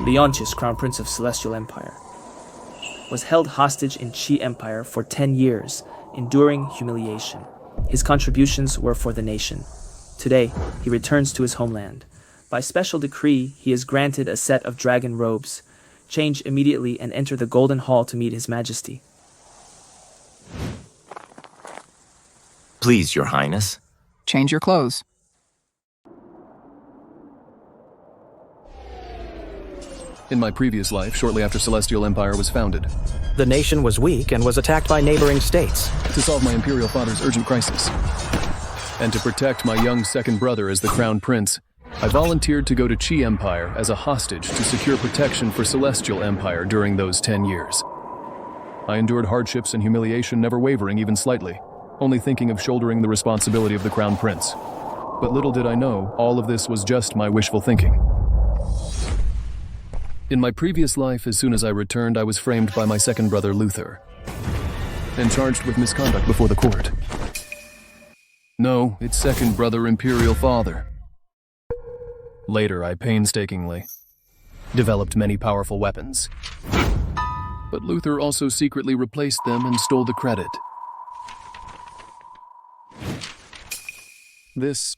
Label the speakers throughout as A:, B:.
A: Leontius, Crown Prince of Celestial Empire, was held hostage in Qi Empire for 10 years, enduring humiliation. His contributions were for the nation. Today, he returns to his homeland. By special decree, he is granted a set of dragon robes. Change immediately and enter the Golden Hall to meet His Majesty.
B: Please, Your Highness.
C: Change your clothes.
D: In my previous life, shortly after Celestial Empire was founded,
E: The nation was weak and was attacked by neighboring states.
D: to solve my Imperial father's urgent crisis, and to protect my young second brother as the Crown Prince, I volunteered to go to Qi Empire as a hostage to secure protection for Celestial Empire during those 10 years. I endured hardships and humiliation, never wavering even slightly, only thinking of shouldering the responsibility of the Crown Prince. But little did I know, all of this was just my wishful thinking. In my previous life, as soon as I returned, I was framed by my second brother, Luther, and charged with misconduct before the court. No, it's second brother, Imperial father. Later, I painstakingly developed many powerful weapons. But Luther also secretly replaced them and stole the credit. This,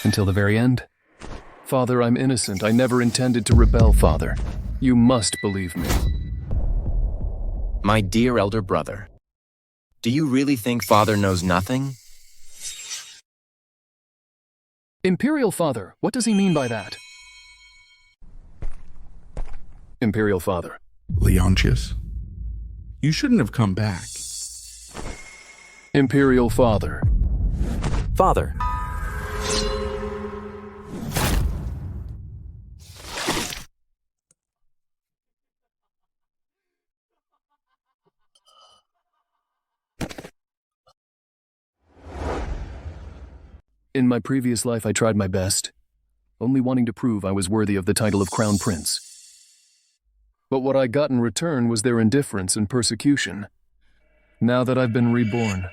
D: until the very end. Father, I'm innocent. I never intended to rebel, Father. You must believe me.
B: My dear elder brother, do you really think Father knows nothing?
D: Imperial Father, what does he mean by that? Imperial Father.
F: Leontius, you shouldn't have come back.
D: Imperial Father.
E: Father,
D: In my previous life, I tried my best, only wanting to prove I was worthy of the title of Crown Prince. But what I got in return was their indifference and persecution. Now that I've been reborn,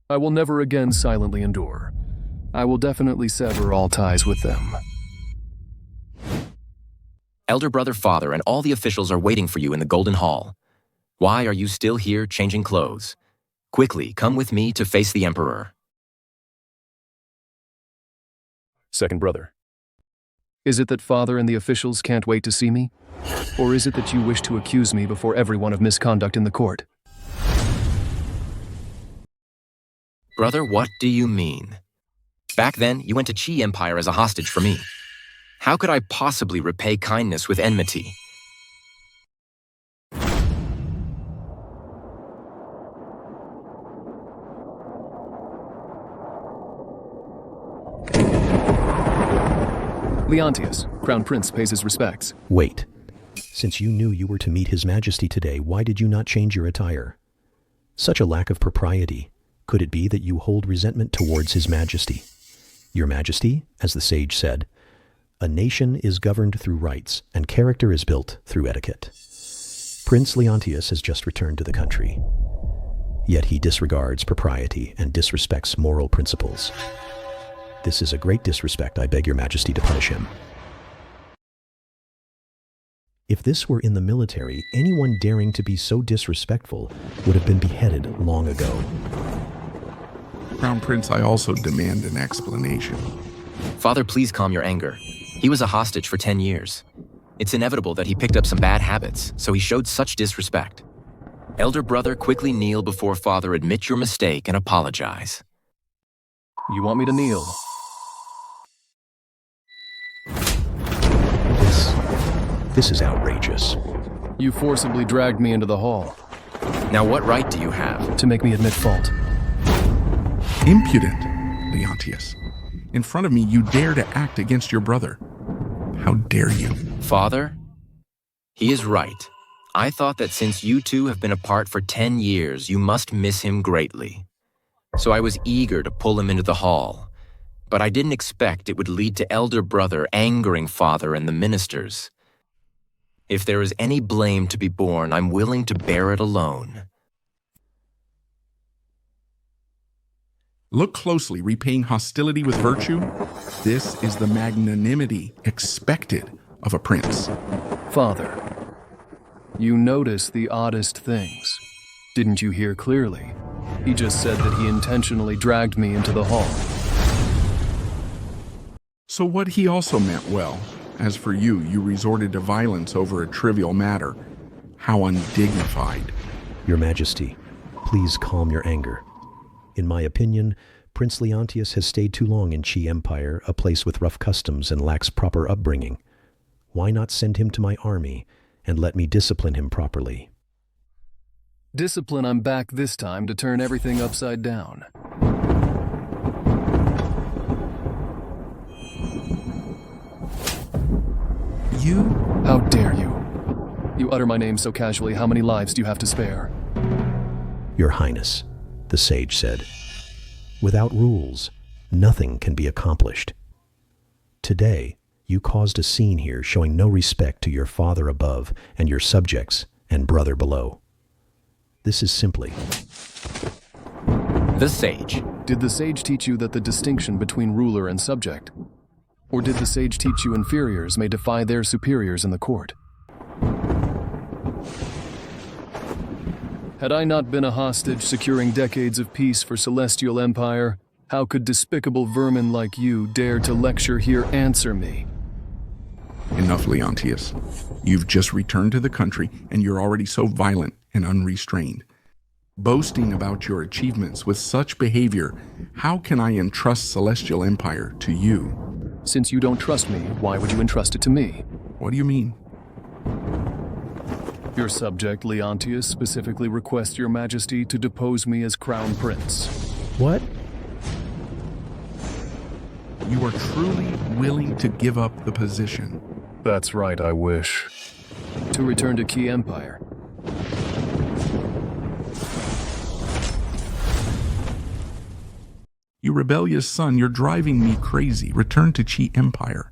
D: I will never again silently endure. I will definitely sever all ties with them.
B: Elder brother Father and all the officials are waiting for you in the Golden Hall. Why are you still here changing clothes? Quickly, come with me to face the Emperor.
D: Second brother. Is it that Father and the officials can't wait to see me? Or is it that you wish to accuse me before everyone of misconduct in the court?
B: Brother, what do you mean? Back then, you went to Qi Empire as a hostage for me. How could I possibly repay kindness with enmity?
D: Leontius, Crown Prince, pays his respects.
G: Wait. Since you knew you were to meet His Majesty today, why did you not change your attire? Such a lack of propriety. Could it be that you hold resentment towards His Majesty? Your Majesty, as the sage said, a nation is governed through rights, and character is built through etiquette. Prince Leontius has just returned to the country. Yet he disregards propriety and disrespects moral principles. This is a great disrespect. I beg your Majesty to punish him. If this were in the military, anyone daring to be so disrespectful would have been beheaded long ago.
F: Crown Prince, I also demand an explanation.
B: Father, please calm your anger. He was a hostage for 10 years. It's inevitable that he picked up some bad habits, so he showed such disrespect. Elder brother, quickly kneel before Father, admit your mistake, and apologize.
D: You want me to kneel?
G: This is outrageous.
D: You forcibly dragged me into the hall.
B: Now what right do you have?
D: To make me admit fault.
F: Impudent, Leontius. In front of me, you dare to act against your brother. How dare you?
B: Father? He is right. I thought that since you two have been apart for 10 years, you must miss him greatly. So I was eager to pull him into the hall. But I didn't expect it would lead to elder brother angering Father and the ministers. If there is any blame to be borne, I'm willing to bear it alone.
F: Look closely, repaying hostility with virtue. This is the magnanimity expected of a prince.
D: Father, you notice the oddest things. Didn't you hear clearly? He just said that he intentionally dragged me into the hall.
F: So what he also meant well. As for you, you resorted to violence over a trivial matter. How undignified.
G: Your Majesty, please calm your anger. In my opinion, Prince Leontius has stayed too long in Qi Empire, a place with rough customs and lacks proper upbringing. Why not send him to my army and let me discipline him properly?
D: Discipline, I'm back this time to turn everything upside down.
F: You?
D: How dare you? You utter my name so casually, how many lives do you have to spare?
G: Your Highness, the sage said, without rules, nothing can be accomplished. Today, you caused a scene here showing no respect to your father above and your subjects and brother below. This is simply...
B: The sage.
D: Did the sage teach you that the distinction between ruler and subject? Or did the sage teach you inferiors may defy their superiors in the court? Had I not been a hostage securing decades of peace for Celestial Empire, how could despicable vermin like you dare to lecture here answer me?
F: Enough, Leontius. You've just returned to the country, and you're already so violent and unrestrained. Boasting about your achievements with such behavior, how can I entrust Celestial Empire to you?
D: Since you don't trust me, why would you entrust it to me?
F: What do you mean?
D: Your subject, Leontius, specifically requests your majesty to depose me as crown prince.
G: What?
F: You are truly willing to give up the position?
D: That's right, I wish. To return to Qi Empire.
F: You rebellious son, you're driving me crazy. Return to Qi Empire.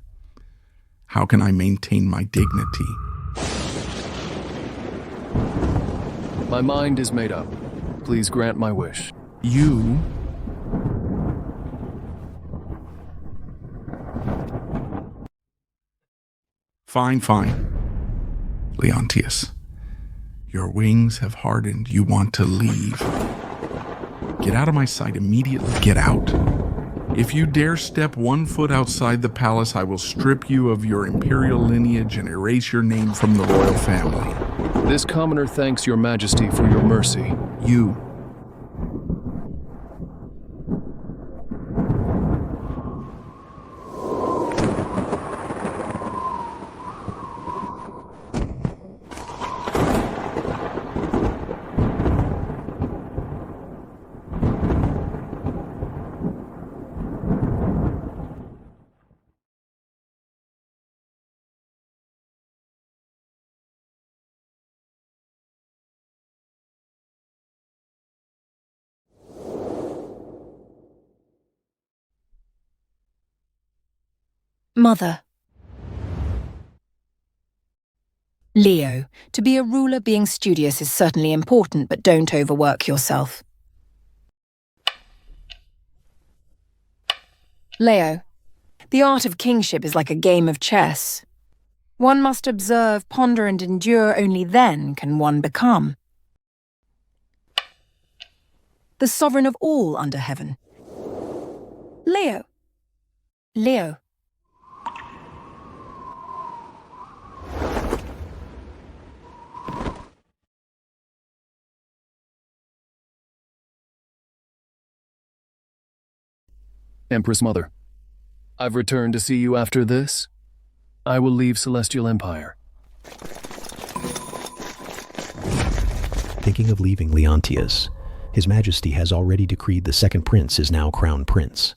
F: How can I maintain my dignity?
D: My mind is made up. Please grant my wish.
F: You... Fine. Leontius, your wings have hardened. You want to leave. Get out of my sight immediately. Get out. If you dare step 1 foot outside the palace, I will strip you of your imperial lineage and erase your name from the royal family.
D: This commoner thanks your majesty for your mercy.
F: You...
C: Mother. Leo, to be a ruler, being studious is certainly important, but don't overwork yourself. Leo, the art of kingship is like a game of chess. One must observe, ponder, and endure, only then can one become the sovereign of all under heaven. Leo. Leo.
D: Empress Mother, I've returned to see you after this. I will leave Celestial Empire.
G: Thinking of leaving Leontius, His Majesty has already decreed the second prince is now crown prince.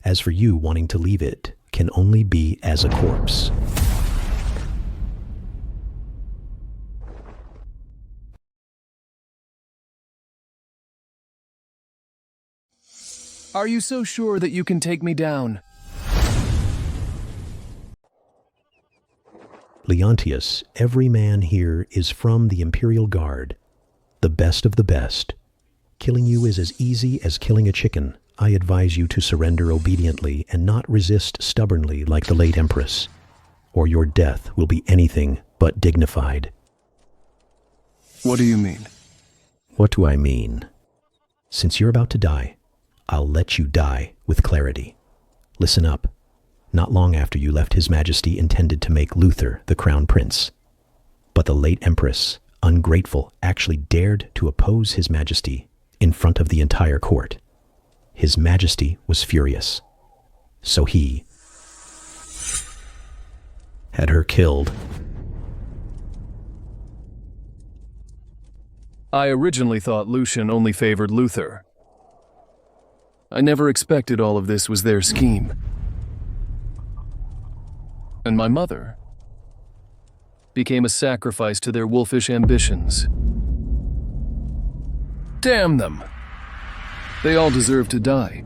G: As for you wanting to leave it, can only be as a corpse.
D: Are you so sure that you can take me down?
G: Leontius, every man here is from the Imperial Guard, the best of the best. Killing you is as easy as killing a chicken. I advise you to surrender obediently and not resist stubbornly like the late Empress. or your death will be anything but dignified.
D: What do you mean?
G: What do I mean? Since you're about to die, I'll let you die with clarity. Listen up. Not long after you left His Majesty intended to make Luther the crown prince. But the late Empress, ungrateful, actually dared to oppose His Majesty in front of the entire court. His Majesty was furious. So he had her killed.
D: I originally thought Lucien only favored Luther. I never expected all of this was their scheme. And my mother became a sacrifice to their wolfish ambitions. Damn them! They all deserve to die.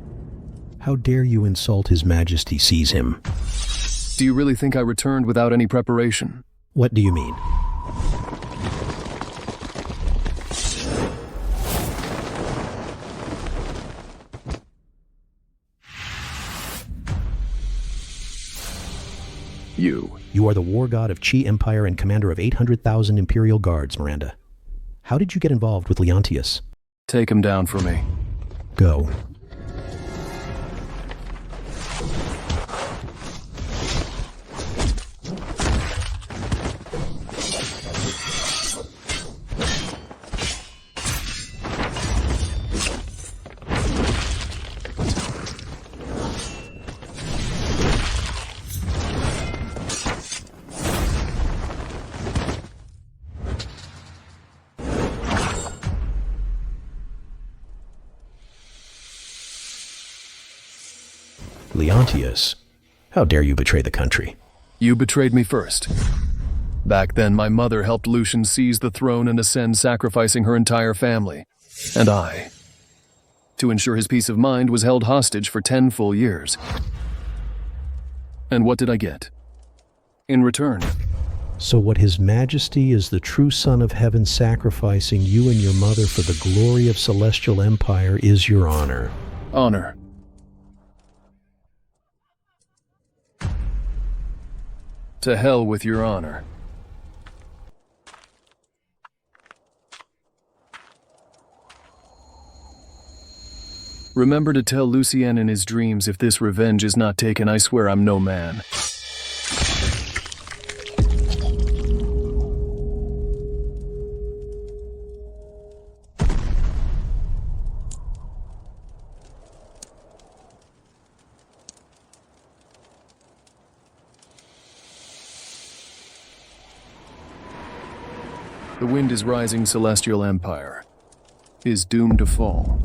G: How dare you insult His Majesty? Seize him.
D: Do you really think I returned without any preparation?
G: What do you mean? You are the war god of Chi Empire and commander of 800,000 imperial guards, Miranda. How did you get involved with Leontius?
D: Take him down for me.
G: Go. Leontius, how dare you betray the country?
D: You betrayed me first. Back then, my mother helped Lucien seize the throne and ascend, sacrificing her entire family. And I, to ensure his peace of mind, was held hostage for 10 full years. And what did I get? In return?
G: So what His Majesty is the true Son of Heaven sacrificing you and your mother for the glory of Celestial Empire is your honor.
D: Honor. To hell with your honor. Remember to tell Lucien in his dreams if this revenge is not taken, I swear I'm no man. The wind is rising, Celestial Empire is doomed to fall.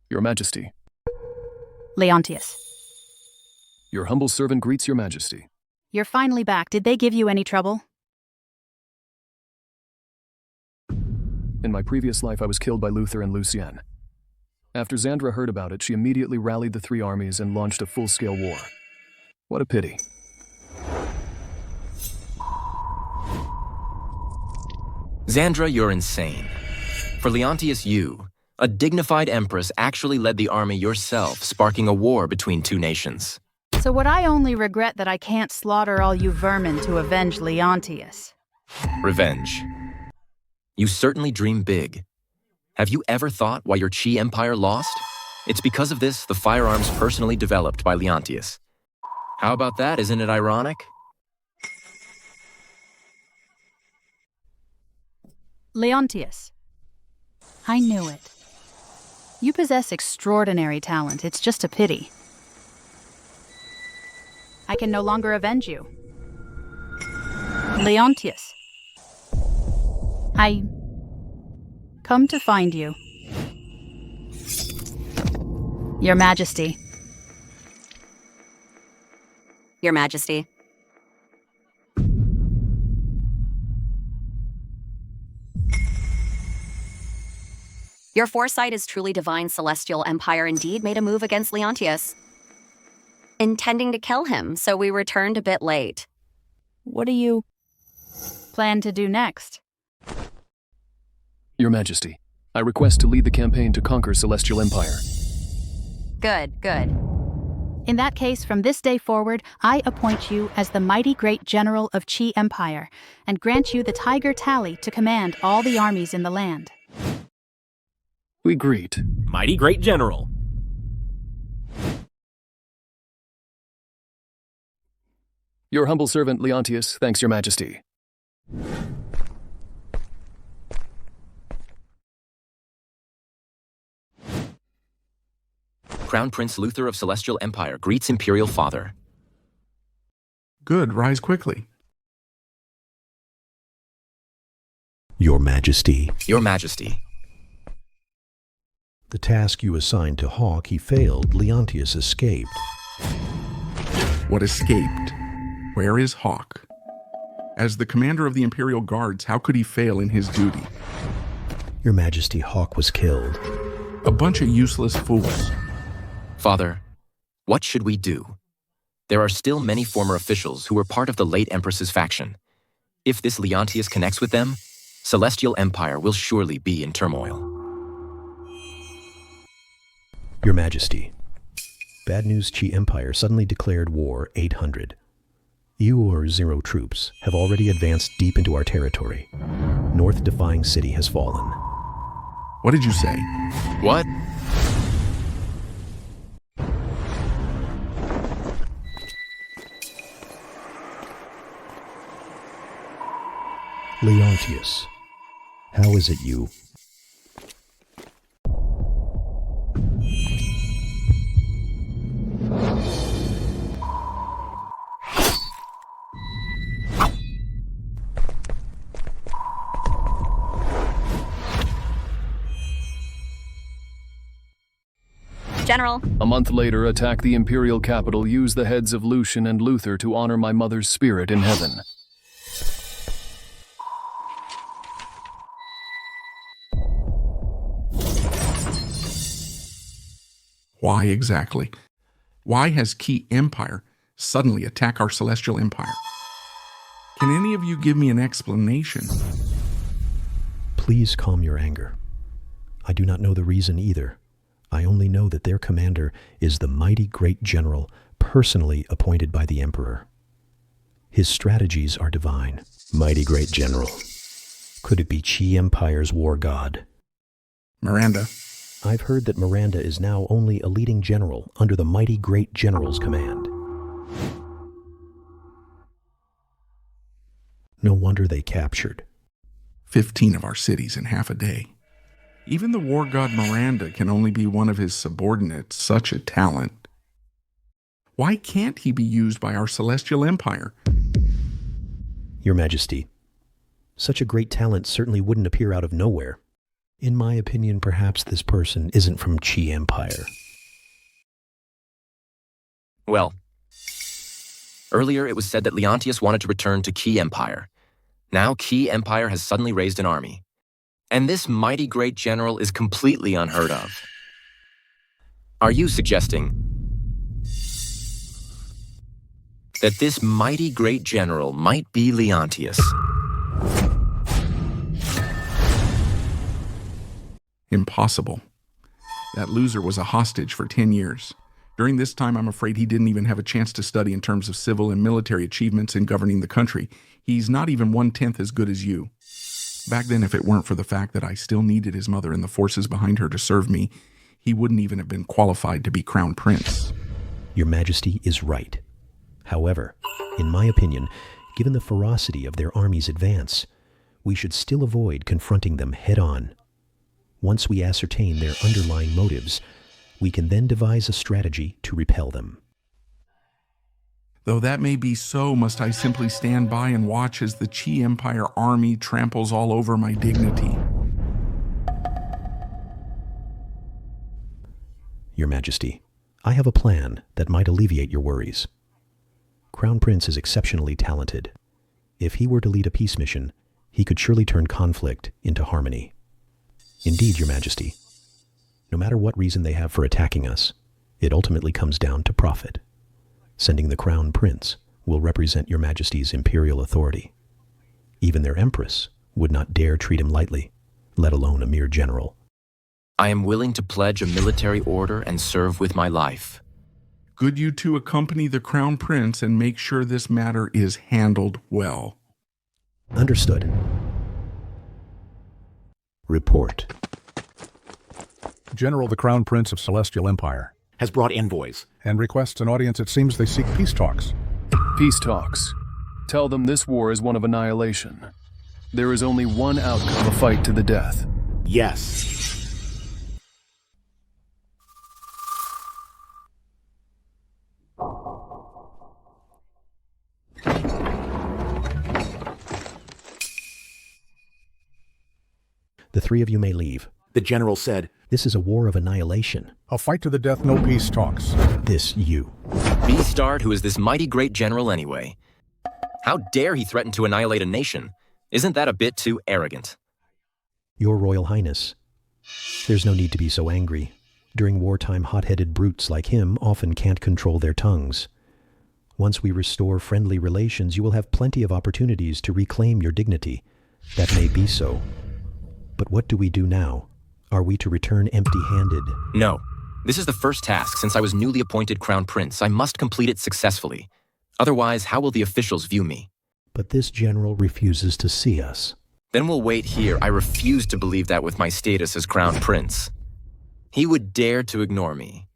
D: Your Majesty.
H: Leontius.
D: Your humble servant greets Your Majesty.
H: You're finally back. Did they give you any trouble?
D: In my previous life, I was killed by Luther and Lucien. After Xandra heard about it, she immediately rallied the 3 armies and launched a full-scale war. What a pity.
B: Xandra, you're insane. For Leontius, you, a dignified empress, actually led the army yourself, sparking a war between 2 nations.
H: So would I only regret that I can't slaughter all you vermin to avenge Leontius?
B: Revenge. You certainly dream big. Have you ever thought why your Chi Empire lost? It's because of this, the firearms personally developed by Leontius. How about that, isn't it ironic?
H: Leontius. I knew it. You possess extraordinary talent. It's just a pity. I can no longer avenge you. Leontius. I come to find you. Your Majesty.
I: Your Majesty. Your foresight is truly divine. Celestial Empire indeed made a move against Leontius, intending to kill him, so we returned a bit late.
H: What do you plan to do next?
D: Your Majesty, I request to lead the campaign to conquer Celestial Empire.
I: Good, good.
H: In that case, from this day forward, I appoint you as the mighty great general of Qi Empire, and grant you the Tiger Tally to command all the armies in the land.
D: We greet.
E: Mighty great general.
D: Your humble servant, Leontius, thanks your majesty.
B: Crown Prince Luther of Celestial Empire greets Imperial Father.
F: Good, rise quickly.
G: Your Majesty.
B: Your Majesty.
G: The task you assigned to Hawk, he failed. Leontius escaped.
F: What escaped? Where is Hawk? As the commander of the Imperial Guards, how could he fail in his duty?
G: Your Majesty, Hawk was killed.
F: A bunch of useless fools.
B: Father, what should we do? There are still many former officials who were part of the late Empress's faction. If this Leontius connects with them, Celestial Empire will surely be in turmoil.
G: Your Majesty, bad news. Qi Empire suddenly declared war 800. You or Zero troops have already advanced deep into our territory. North Defying City has fallen.
F: What did you say?
B: What?
G: Leontius, how is it you?
I: General.
D: A month later, attack the Imperial capital, use the heads of Lucien and Luther to honor my mother's spirit in heaven.
F: Why exactly? Why has Qi Empire suddenly attacked our Celestial Empire? Can any of you give me an explanation?
G: Please calm your anger. I do not know the reason either. I only know that their commander is the mighty great general personally appointed by the Emperor. His strategies are divine. Mighty great general. Could it be Qi Empire's war god?
F: Miranda.
G: I've heard that Miranda is now only a leading general under the mighty great general's command. No wonder they captured
F: 15 of our cities in half a day. Even the war god Miranda can only be one of his subordinates, such a talent. Why can't he be used by our Celestial Empire?
G: Your Majesty, such a great talent certainly wouldn't appear out of nowhere. In my opinion, perhaps this person isn't from Qi Empire.
B: Well, earlier it was said that Leontius wanted to return to Qi Empire. Now Qi Empire has suddenly raised an army. And this mighty great general is completely unheard of. Are you suggesting that this mighty great general might be Leontius?
F: Impossible. That loser was a hostage for 10 years. During this time, I'm afraid he didn't even have a chance to study in terms of civil and military achievements in governing the country. He's not even 1/10 as good as you. Back then, if it weren't for the fact that I still needed his mother and the forces behind her to serve me, he wouldn't even have been qualified to be crown prince.
G: Your Majesty is right. However, in my opinion, given the ferocity of their army's advance, we should still avoid confronting them head-on. Once we ascertain their underlying motives, we can then devise a strategy to repel them.
F: Though that may be so, must I simply stand by and watch as the Qi Empire army tramples all over my dignity?
G: Your Majesty, I have a plan that might alleviate your worries. Crown Prince is exceptionally talented. If he were to lead a peace mission, he could surely turn conflict into harmony. Indeed, Your Majesty. No matter what reason they have for attacking us, it ultimately comes down to profit. Sending the Crown Prince will represent Your Majesty's imperial authority. Even their Empress would not dare treat him lightly, let alone a mere general.
B: I am willing to pledge a military order and serve with my life.
F: Good you two accompany the Crown Prince and make sure this matter is handled well.
G: Understood. Report.
J: General, the Crown Prince of Celestial Empire
K: has brought envoys
J: and requests an audience. It seems they seek peace talks.
D: Peace talks. Tell them this war is one of annihilation. There is only one outcome, a fight to the death.
K: Yes.
G: The three of you may leave.
K: The general said,
G: This is a war of annihilation.
J: A fight to the death, no peace talks.
G: This you.
B: Beastard, who is this mighty great general anyway? How dare he threaten to annihilate a nation? Isn't that a bit too arrogant?
G: Your Royal Highness. There's no need to be so angry. During wartime, hot-headed brutes like him often can't control their tongues. Once we restore friendly relations, you will have plenty of opportunities to reclaim your dignity. That may be so. But what do we do now? Are we to return empty-handed?
B: No. This is the first task since I was newly appointed Crown Prince. I must complete it successfully. Otherwise, how will the officials view me?
G: But this general refuses to see us.
B: Then we'll wait here. I refuse to believe that with my status as Crown Prince. He would dare to ignore me.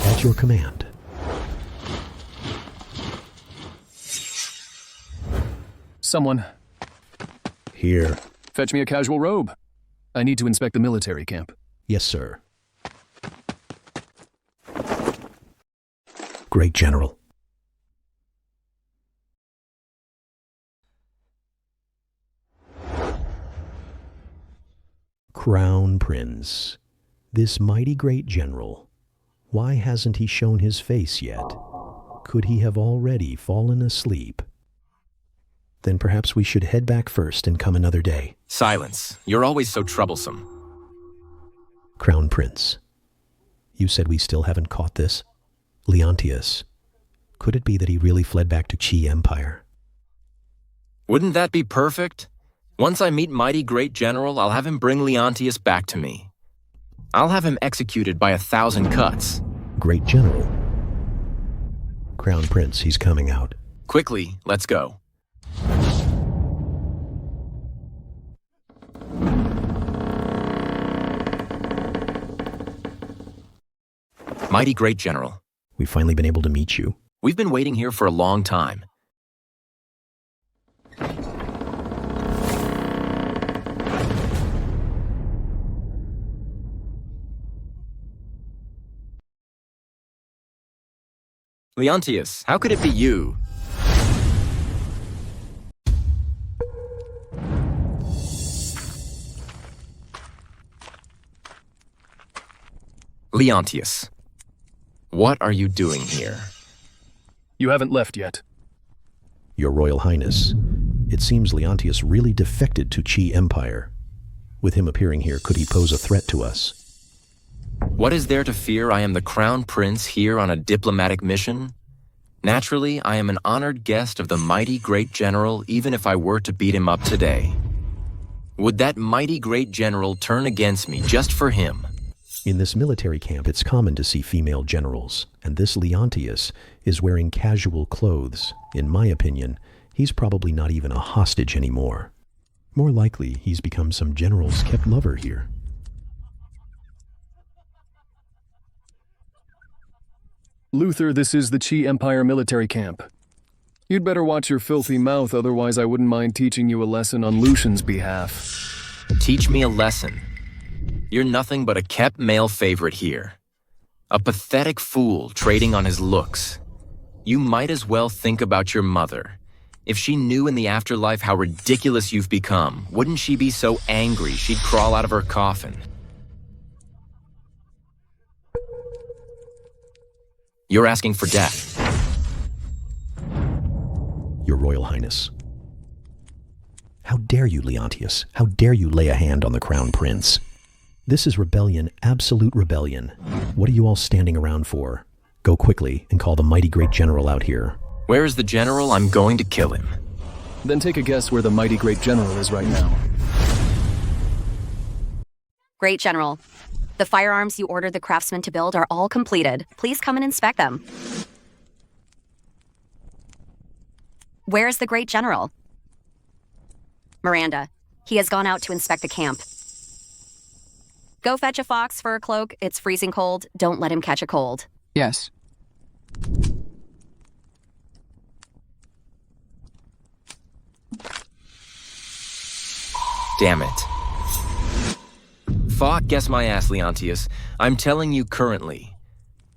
G: At your command.
D: Someone.
G: Here.
D: Fetch me a casual robe. I need to inspect the military camp.
G: Yes, sir. Great General. Crown Prince. This mighty great general. Why hasn't he shown his face yet? Could he have already fallen asleep? Then perhaps we should head back first and come another day.
B: Silence. You're always so troublesome.
G: Crown Prince. You said we still haven't caught this? Leontius. Could it be that he really fled back to Chi Empire?
B: Wouldn't that be perfect? Once I meet mighty great general, I'll have him bring Leontius back to me. I'll have him executed by 1,000 cuts.
G: Great General. Crown Prince, he's coming out.
B: Quickly, let's go. Mighty great general.
G: We've finally been able to meet you.
B: We've been waiting here for a long time. Leontius, how could it be you? Leontius, what are you doing here?
D: You haven't left yet.
G: Your Royal Highness, it seems Leontius really defected to Chi Empire. With him appearing here, could he pose a threat to us?
B: What is there to fear? I am the Crown Prince here on a diplomatic mission. Naturally, I am an honored guest of the mighty great general, even if I were to beat him up today. Would that mighty great general turn against me just for him?
G: In this military camp, it's common to see female generals, and this Leontius is wearing casual clothes. In my opinion, he's probably not even a hostage anymore. More likely, he's become some general's kept lover here.
D: Luther, this is the Chi Empire military camp. You'd better watch your filthy mouth, otherwise I wouldn't mind teaching you a lesson on Lucien's behalf.
B: Teach me a lesson. You're nothing but a kept male favorite here. A pathetic fool trading on his looks. You might as well think about your mother. If she knew in the afterlife how ridiculous you've become, wouldn't she be so angry she'd crawl out of her coffin? You're asking for death.
G: Your Royal Highness. How dare you, Leontius? How dare you lay a hand on the Crown Prince? This is rebellion, absolute rebellion. What are you all standing around for? Go quickly and call the mighty great general out here.
B: Where is the general? I'm going to kill him.
D: Then take a guess where the mighty great general is right now.
I: Great General. The firearms you ordered the craftsmen to build are all completed. Please come and inspect them. Where is the Great General? Miranda. He has gone out to inspect the camp. Go fetch a fox for a cloak. It's freezing cold. Don't let him catch a cold.
L: Yes.
B: Damn it. Fuck, guess my ass, Leontius. I'm telling you currently.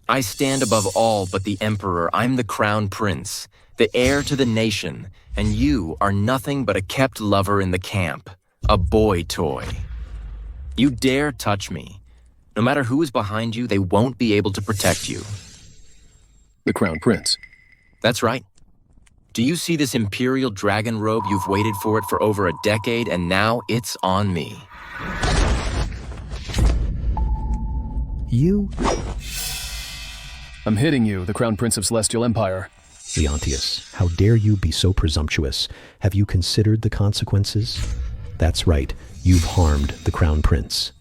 B: I stand above all but the Emperor. I'm the Crown Prince, the heir to the nation, and you are nothing but a kept lover in the camp, a boy toy. You dare touch me. No matter who is behind you, they won't be able to protect you.
D: The Crown Prince.
B: That's right. Do you see this imperial dragon robe? You've waited for it for over a decade, and now it's on me.
G: You?
D: I'm hitting you, the Crown Prince of Celestial Empire.
G: Leontius, how dare you be so presumptuous? Have you considered the consequences? That's right, you've harmed the Crown Prince.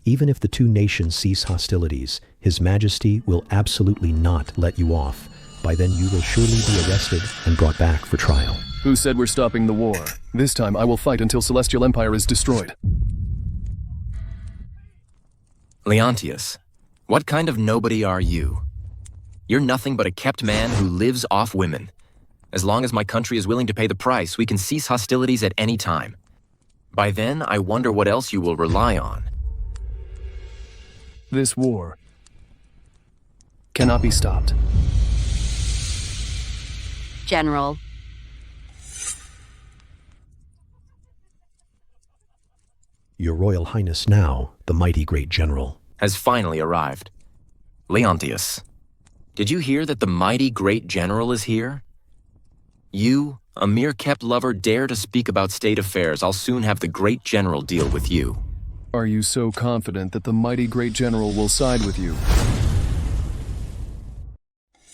G: Even if the two nations cease hostilities, His Majesty will absolutely not let you off. By then you will surely be arrested and brought back for trial.
D: Who said we're stopping the war? This time I will fight until Celestial Empire is destroyed.
B: Leontius, what kind of nobody are you? You're nothing but a kept man who lives off women. As long as my country is willing to pay the price, we can cease hostilities at any time. By then, I wonder what else you will rely on.
D: This war cannot be stopped.
I: General.
G: Your Royal Highness now, the mighty great general,
B: has finally arrived. Leontius, did you hear that the mighty great general is here? You, a mere kept lover, dare to speak about state affairs. I'll soon have the great general deal with you.
D: Are you so confident that the mighty great general will side with you?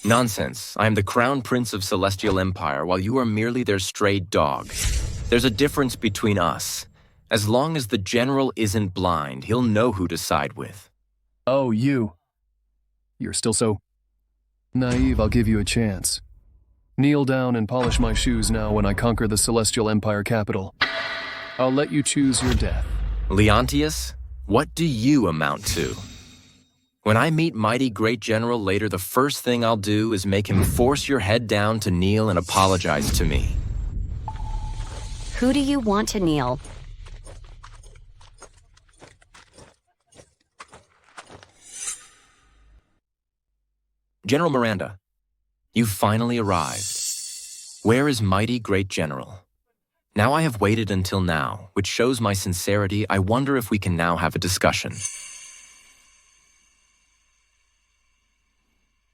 B: Nonsense. I am the Crown Prince of Celestial Empire, while you are merely their strayed dog. There's a difference between us. As long as the general isn't blind, he'll know who to side with.
D: Oh, you. You're still so naive. I'll give you a chance. Kneel down and polish my shoes now when I conquer the Celestial Empire capital. I'll let you choose your death.
B: Leontius, what do you amount to? When I meet mighty great general later, the first thing I'll do is make him force your head down to kneel and apologize to me.
I: Who do you want to kneel?
B: General Miranda, you've finally arrived. Where is mighty great general? Now I have waited until now, which shows my sincerity. I wonder if we can now have a discussion.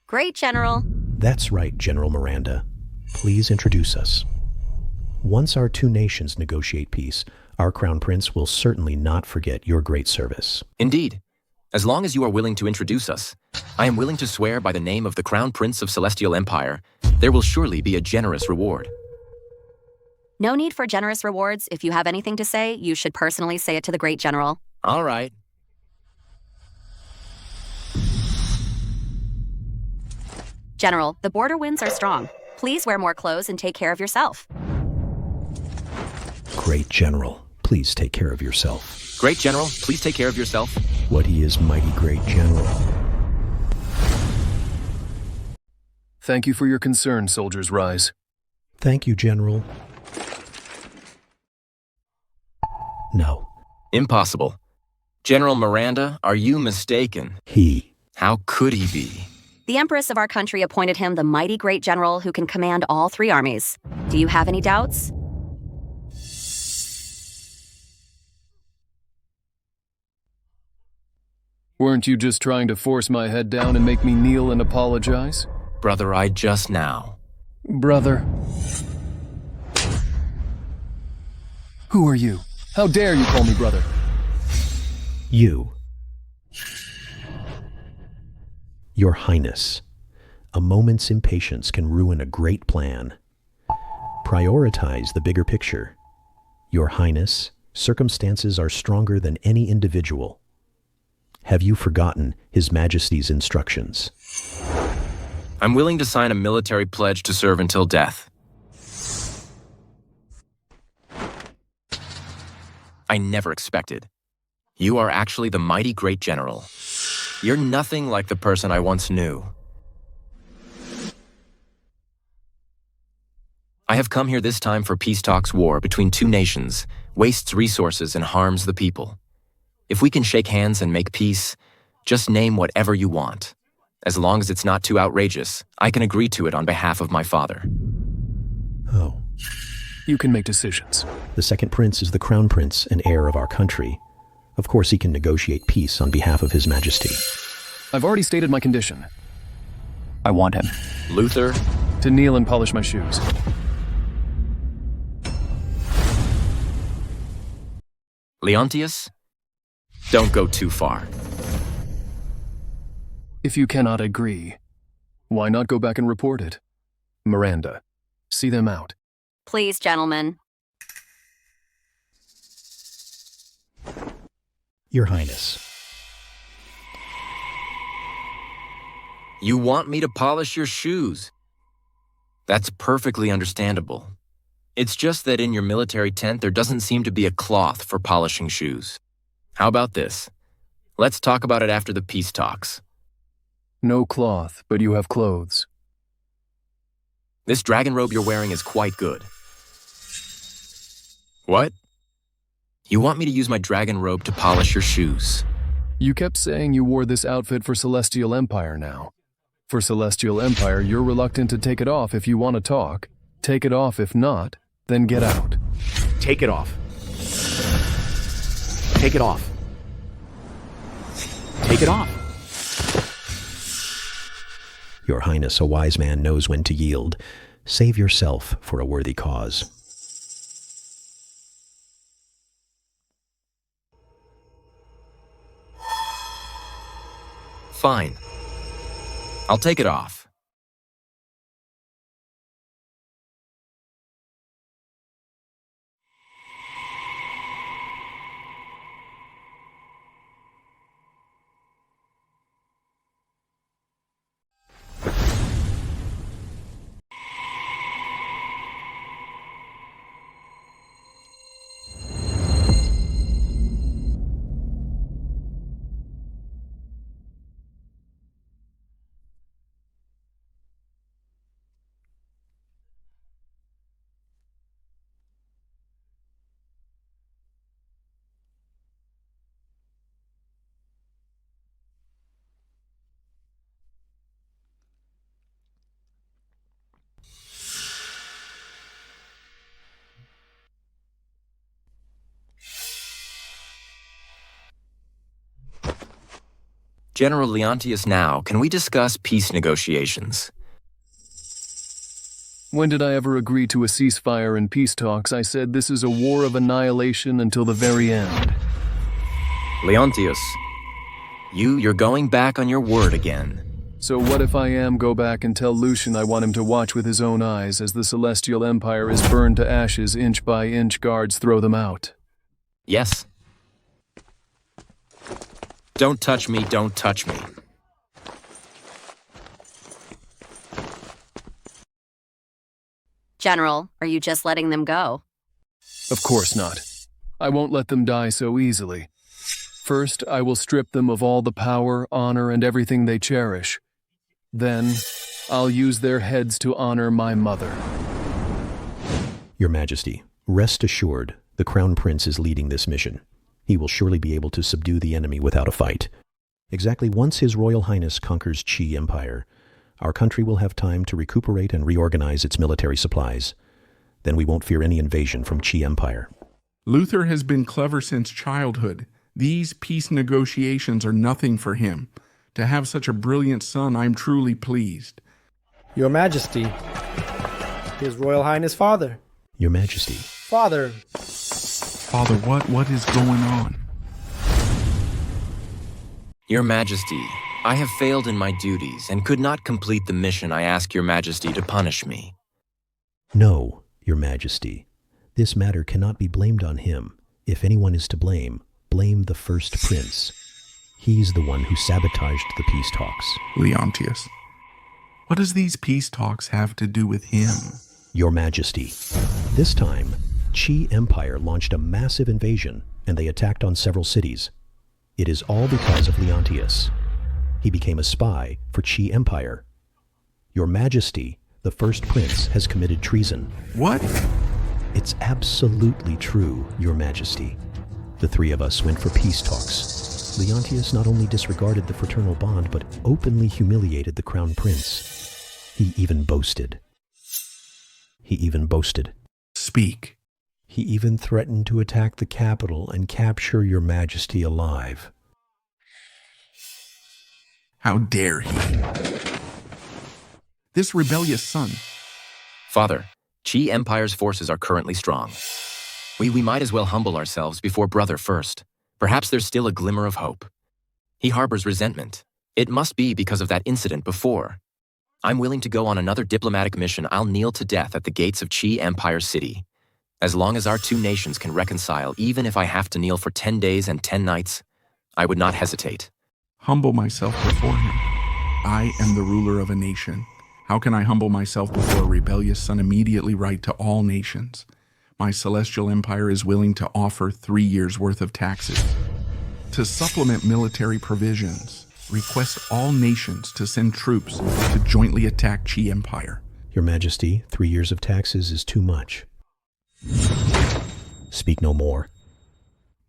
I: Great General.
G: That's right, General Miranda. Please introduce us. Once our two nations negotiate peace, our Crown Prince will certainly not forget your great service.
B: Indeed. As long as you are willing to introduce us, I am willing to swear by the name of the Crown Prince of Celestial Empire, there will surely be a generous reward.
I: No need for generous rewards. If you have anything to say, you should personally say it to the Great General.
B: All right.
I: General, the border winds are strong. Please wear more clothes and take care of yourself.
G: Great General, please take care of yourself.
B: Great General, please take care of yourself.
G: What he is, mighty great general.
D: Thank you for your concern, soldiers rise.
G: Thank you, General. No.
B: Impossible. General Miranda, are you mistaken?
G: He.
B: How could he be?
I: The Empress of our country appointed him the mighty great general who can command all three armies. Do you have any doubts?
D: Weren't you just trying to force my head down and make me kneel and apologize?
B: Brother, I just now.
D: Brother. Who are you? How dare you call me brother?
G: You. Your Highness, A moment's impatience can ruin a great plan. Prioritize the bigger picture. Your Highness, circumstances are stronger than any individual. Have you forgotten His Majesty's instructions?
B: I'm willing to sign a military pledge to serve until death. I never expected. You are actually the mighty great general. You're nothing like the person I once knew. I have come here this time for peace talks. War between two nations wastes resources and harms the people. If we can shake hands and make peace, just name whatever you want. As long as it's not too outrageous, I can agree to it on behalf of my father.
G: Oh.
D: You can make decisions.
G: The second prince is the crown prince and heir of our country. Of course he can negotiate peace on behalf of His Majesty.
D: I've already stated my condition. I want him.
B: Luther?
D: To kneel and polish my shoes.
B: Leontius? Don't go too far.
D: If you cannot agree, why not go back and report it? Miranda, see them out.
I: Please, gentlemen.
G: Your Highness.
B: You want me to polish your shoes? That's perfectly understandable. It's just that in your military tent there doesn't seem to be a cloth for polishing shoes. How about this? Let's talk about it after the peace talks.
D: No cloth, but you have clothes.
B: This dragon robe you're wearing is quite good. What? You want me to use my dragon robe to polish your shoes?
D: You kept saying you wore this outfit for Celestial Empire now. For Celestial Empire, you're reluctant to take it off if you want to talk. Take it off if not, then get out.
K: Take it off. Take it off. Take it off.
G: Your Highness, a wise man knows when to yield. Save yourself for a worthy cause.
B: Fine. I'll take it off. General Leontius, now, can we discuss peace negotiations?
D: When did I ever agree to a ceasefire in peace talks? I said this is a war of annihilation until the very end.
B: Leontius, you're going back on your word again.
D: So what if I go back and tell Lucien I want him to watch with his own eyes as the Celestial Empire is burned to ashes inch by inch, guards throw them out?
B: Yes. Don't touch me, don't touch me.
I: General, are you just letting them go?
D: Of course not. I won't let them die so easily. First, I will strip them of all the power, honor, and everything they cherish. Then, I'll use their heads to honor my mother.
G: Your Majesty, rest assured, the Crown Prince is leading this mission. He will surely be able to subdue the enemy without a fight. Exactly once His Royal Highness conquers Qi Empire, our country will have time to recuperate and reorganize its military supplies. Then we won't fear any invasion from Qi Empire.
F: Luther has been clever since childhood. These peace negotiations are nothing for him. To have such a brilliant son, I'm truly pleased.
L: Your Majesty, His Royal Highness Father.
G: Your Majesty.
L: Father.
F: Father, what is going on?
B: Your Majesty, I have failed in my duties and could not complete the mission I ask your majesty to punish me.
G: No, your majesty. This matter cannot be blamed on him. If anyone is to blame, blame the first prince. He's the one who sabotaged the peace talks.
F: Leontius, what does these peace talks have to do with him?
G: Your majesty. This time, Qi Empire launched a massive invasion and they attacked on several cities. It is all because of Leontius. He became a spy for Qi Empire. Your majesty, the first prince, has committed treason.
F: What?
G: It's absolutely true, your majesty. The three of us went for peace talks. Leontius not only disregarded the fraternal bond, but openly humiliated the crown prince. He even boasted.
F: Speak.
G: He even threatened to attack the capital and capture your majesty alive.
F: How dare he? This rebellious son.
B: Father, Qi Empire's forces are currently strong. We might as well humble ourselves before brother first. Perhaps there's still a glimmer of hope. He harbors resentment. It must be because of that incident before. I'm willing to go on another diplomatic mission. I'll kneel to death at the gates of Qi Empire City. As long as our two nations can reconcile, even if I have to kneel for 10 days and 10 nights, I would not hesitate.
F: Humble myself before him. I am the ruler of a nation. How can I humble myself before a rebellious son immediately right to all nations? My celestial empire is willing to offer 3 years' worth of taxes. To supplement military provisions, request all nations to send troops to jointly attack Qi Empire.
G: Your majesty, 3 years of taxes is too much. Speak no more.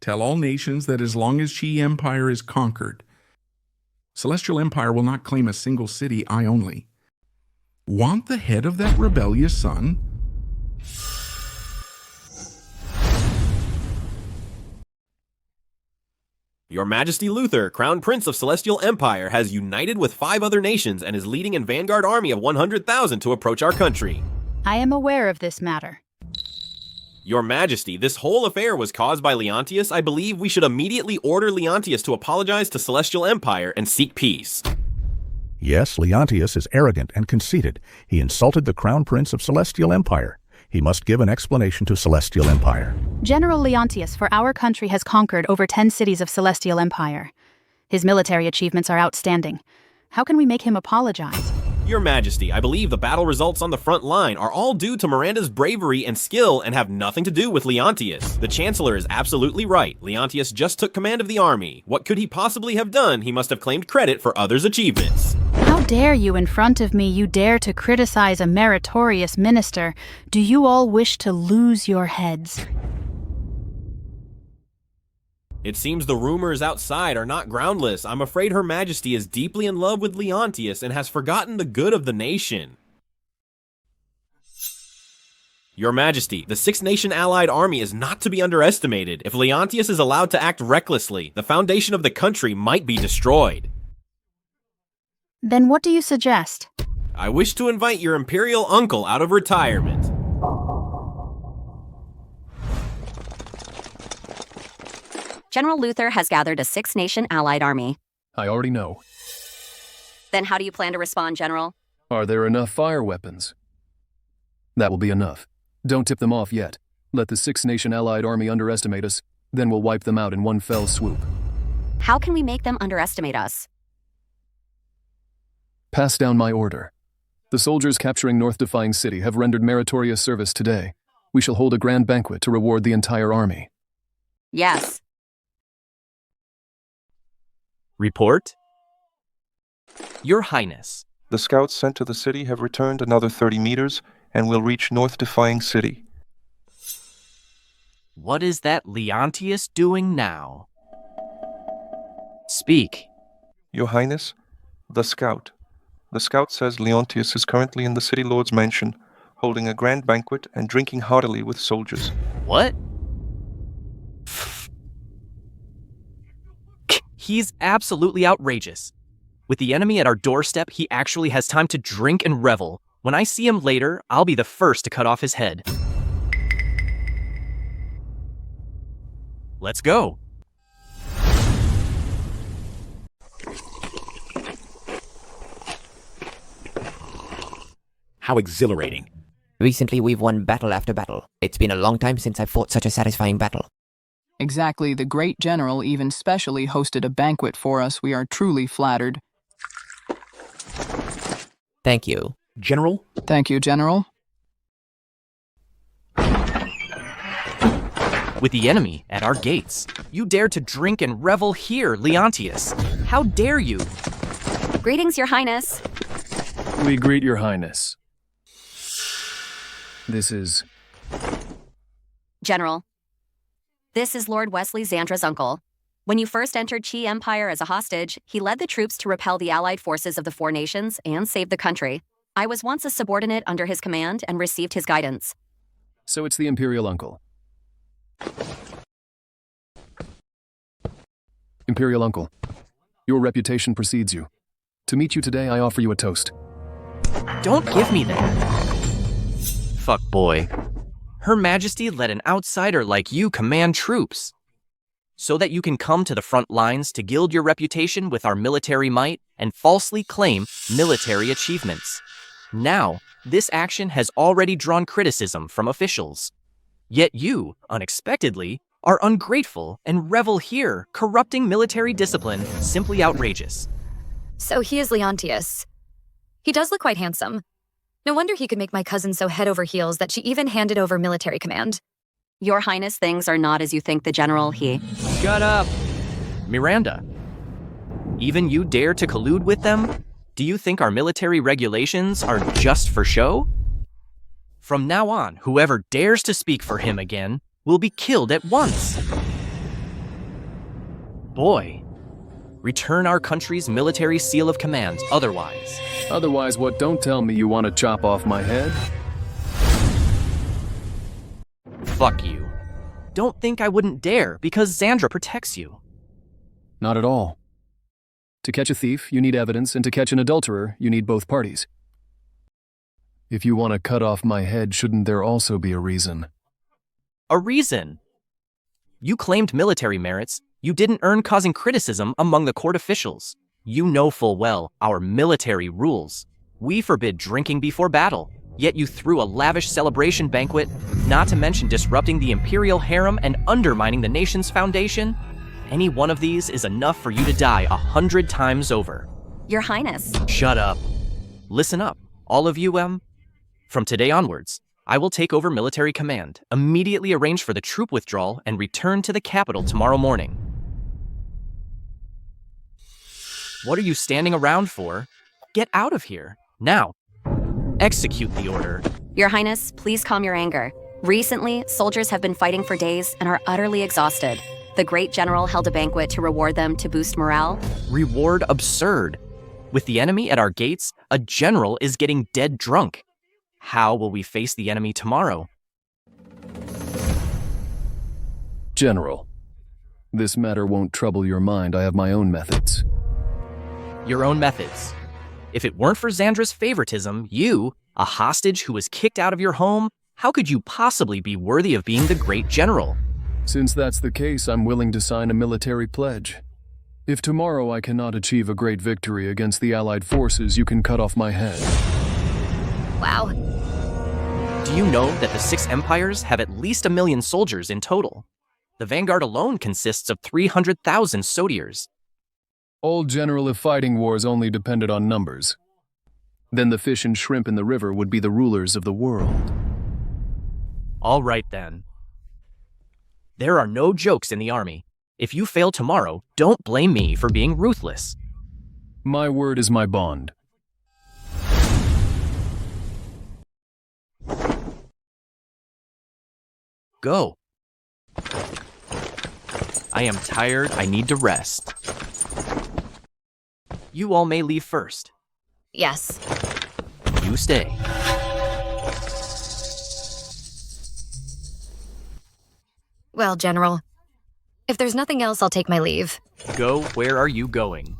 F: Tell all nations that as long as Qi Empire is conquered, Celestial Empire will not claim a single city, I only. Want the head of that rebellious son?
M: Your Majesty Luther, Crown Prince of Celestial Empire, has united with 5 other nations and is leading a vanguard army of 100,000 to approach our country.
H: I am aware of this matter.
M: Your Majesty, this whole affair was caused by Leontius. I believe we should immediately order Leontius to apologize to Celestial Empire and seek peace.
J: Yes, Leontius is arrogant and conceited. He insulted the Crown Prince of Celestial Empire. He must give an explanation to Celestial Empire.
H: General Leontius for our country has conquered over 10 cities of Celestial Empire. His military achievements are outstanding. How can we make him apologize?
M: Your Majesty, I believe the battle results on the front line are all due to Miranda's bravery and skill and have nothing to do with Leontius. The Chancellor is absolutely right. Leontius just took command of the army. What could he possibly have done? He must have claimed credit for others' achievements.
H: How dare you in front of me, you dare to criticize a meritorious minister? Do you all wish to lose your heads?
M: It seems the rumors outside are not groundless. I'm afraid Her Majesty is deeply in love with Leontius and has forgotten the good of the nation. Your Majesty, the 6-nation allied army is not to be underestimated. If Leontius is allowed to act recklessly, the foundation of the country might be destroyed.
H: Then what do you suggest?
M: I wish to invite your imperial uncle out of retirement.
I: General Luther has gathered a 6-nation allied army.
D: I already know.
I: Then how do you plan to respond, General?
D: Are there enough fire weapons? That will be enough. Don't tip them off yet. Let the 6-nation allied army underestimate us, then we'll wipe them out in one fell swoop.
I: How can we make them underestimate us?
D: Pass down my order. The soldiers capturing North Defying City have rendered meritorious service today. We shall hold a grand banquet to reward the entire army.
I: Yes.
N: Report? Your Highness.
O: The scouts sent to the city have returned another 30 meters and will reach North Defying City.
N: What is that Leontius doing now? Speak.
O: Your Highness, the scout. The scout says Leontius is currently in the city lord's mansion, holding a grand banquet and drinking heartily with soldiers.
N: What? He's absolutely outrageous. With the enemy at our doorstep, he actually has time to drink and revel. When I see him later, I'll be the first to cut off his head. Let's go.
K: How exhilarating.
P: Recently, we've won battle after battle. It's been a long time since I fought such a satisfying battle.
Q: Exactly. The great general even specially hosted a banquet for us. We are truly flattered.
P: Thank you.
K: General?
Q: Thank you, General.
N: With the enemy at our gates, you dare to drink and revel here, Leontius. How dare you?
I: Greetings, Your Highness.
D: We greet your highness. This is...
I: General. This is Lord Wesley Xandra's uncle. When you first entered Qi Empire as a hostage, he led the troops to repel the allied forces of the four nations and save the country. I was once a subordinate under his command and received his guidance.
D: So it's the imperial uncle. Imperial uncle, your reputation precedes you. To meet you today, I offer you a toast.
N: Don't give me that. Fuck boy. Her Majesty let an outsider like you command troops. So that you can come to the front lines to gild your reputation with our military might and falsely claim military achievements. Now, this action has already drawn criticism from officials. Yet you, unexpectedly, are ungrateful and revel here, corrupting military discipline, simply outrageous.
R: So he is Leontius. He does look quite handsome. No wonder he could make my cousin so head over heels that she even handed over military command.
I: Your Highness, things are not as you think, the General.
N: Shut up! Miranda. Even you dare to collude with them? Do you think our military regulations are just for show? From now on, whoever dares to speak for him again will be killed at once. Boy, return our country's military seal of command, otherwise.
D: Otherwise what? Don't tell me you want to chop off my head?
N: Fuck you. Don't think I wouldn't dare, because Xandra protects you.
D: Not at all. To catch a thief, you need evidence, and to catch an adulterer, you need both parties. If you want to cut off my head, shouldn't there also be a reason?
N: A reason? You claimed military merits you didn't earn, causing criticism among the court officials. You know full well our military rules. We forbid drinking before battle, yet you threw a lavish celebration banquet, not to mention disrupting the imperial harem and undermining the nation's foundation. Any one of these is enough for you to die 100 times over.
I: Your Highness.
N: Shut up. Listen up, all of you, From today onwards, I will take over military command, immediately arrange for the troop withdrawal, and return to the capital tomorrow morning. What are you standing around for? Get out of here, now. Execute the order.
I: Your Highness, please calm your anger. Recently, soldiers have been fighting for days and are utterly exhausted. The great general held a banquet to reward them to boost morale.
N: Reward absurd. With the enemy at our gates, a general is getting dead drunk. How will we face the enemy tomorrow?
D: General, this matter won't trouble your mind. I have my own methods.
N: Your own methods? If it weren't for Xandra's favoritism, you, a hostage who was kicked out of your home, how could you possibly be worthy of being the great general?
D: Since that's the case, I'm willing to sign a military pledge. If tomorrow I cannot achieve a great victory against the Allied forces, you can cut off my head.
R: Wow.
N: Do you know that the 6 empires have at least 1 million soldiers in total? The vanguard alone consists of 300,000 sotiers.
D: Old General, if fighting wars only depended on numbers, then the fish and shrimp in the river would be the rulers of the world.
N: All right then. There are no jokes in the army. If you fail tomorrow, don't blame me for being ruthless.
D: My word is my bond.
N: Go. I am tired. I need to rest. You all may leave first.
R: Yes.
N: You stay.
R: Well, General, if there's nothing else, I'll take my leave.
N: Go? Where are you going?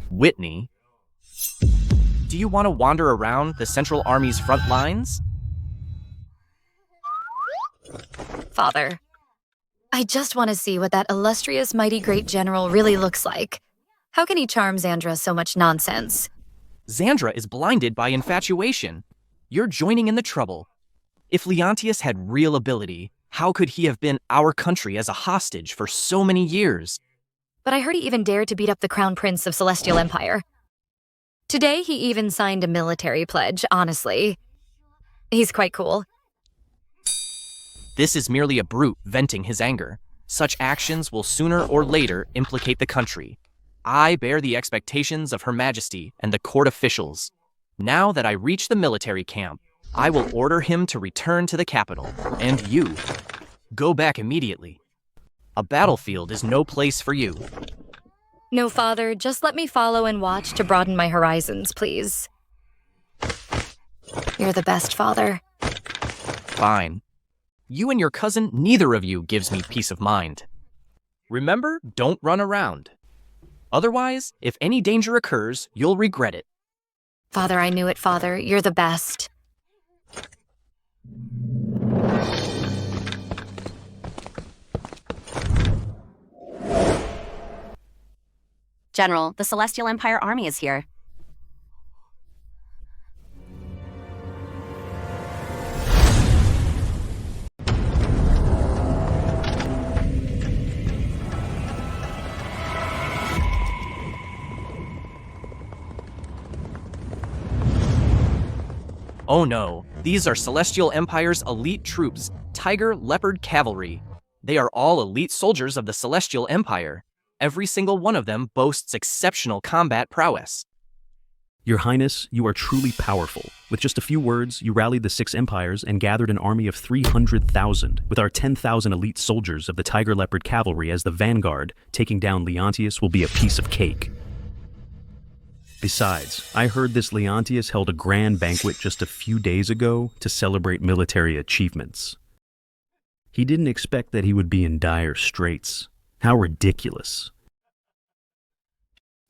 N: Whitney? Do you want to wander around the Central Army's front lines?
R: Father, I just want to see what that illustrious, mighty great general really looks like. How can he charm Xandra so much nonsense?
N: Xandra is blinded by infatuation. You're joining in the trouble. If Leontius had real ability, how could he have been our country as a hostage for so many years?
R: But I heard he even dared to beat up the Crown Prince of Celestial Empire. Today, he even signed a military pledge, honestly. He's quite cool.
N: This is merely a brute venting his anger. Such actions will sooner or later implicate the country. I bear the expectations of Her Majesty and the court officials. Now that I reach the military camp, I will order him to return to the capital, and you, go back immediately. A battlefield is no place for you.
R: No, Father, just let me follow and watch to broaden my horizons, please. You're the best, Father.
N: Fine. You and your cousin, neither of you gives me peace of mind. Remember, don't run around. Otherwise, if any danger occurs, you'll regret it.
R: Father, I knew it, Father. You're the best.
I: General, the Celestial Empire army is here.
N: Oh no, these are Celestial Empire's elite troops, Tiger Leopard Cavalry. They are all elite soldiers of the Celestial Empire. Every single one of them boasts exceptional combat prowess.
G: Your Highness, you are truly powerful. With just a few words, you rallied the 6 empires and gathered an army of 300,000, with our 10,000 elite soldiers of the Tiger Leopard Cavalry as the vanguard. Taking down Leontius will be a piece of cake. Besides, I heard this Leontius held a grand banquet just a few days ago to celebrate military achievements. He didn't expect that he would be in dire straits. How ridiculous.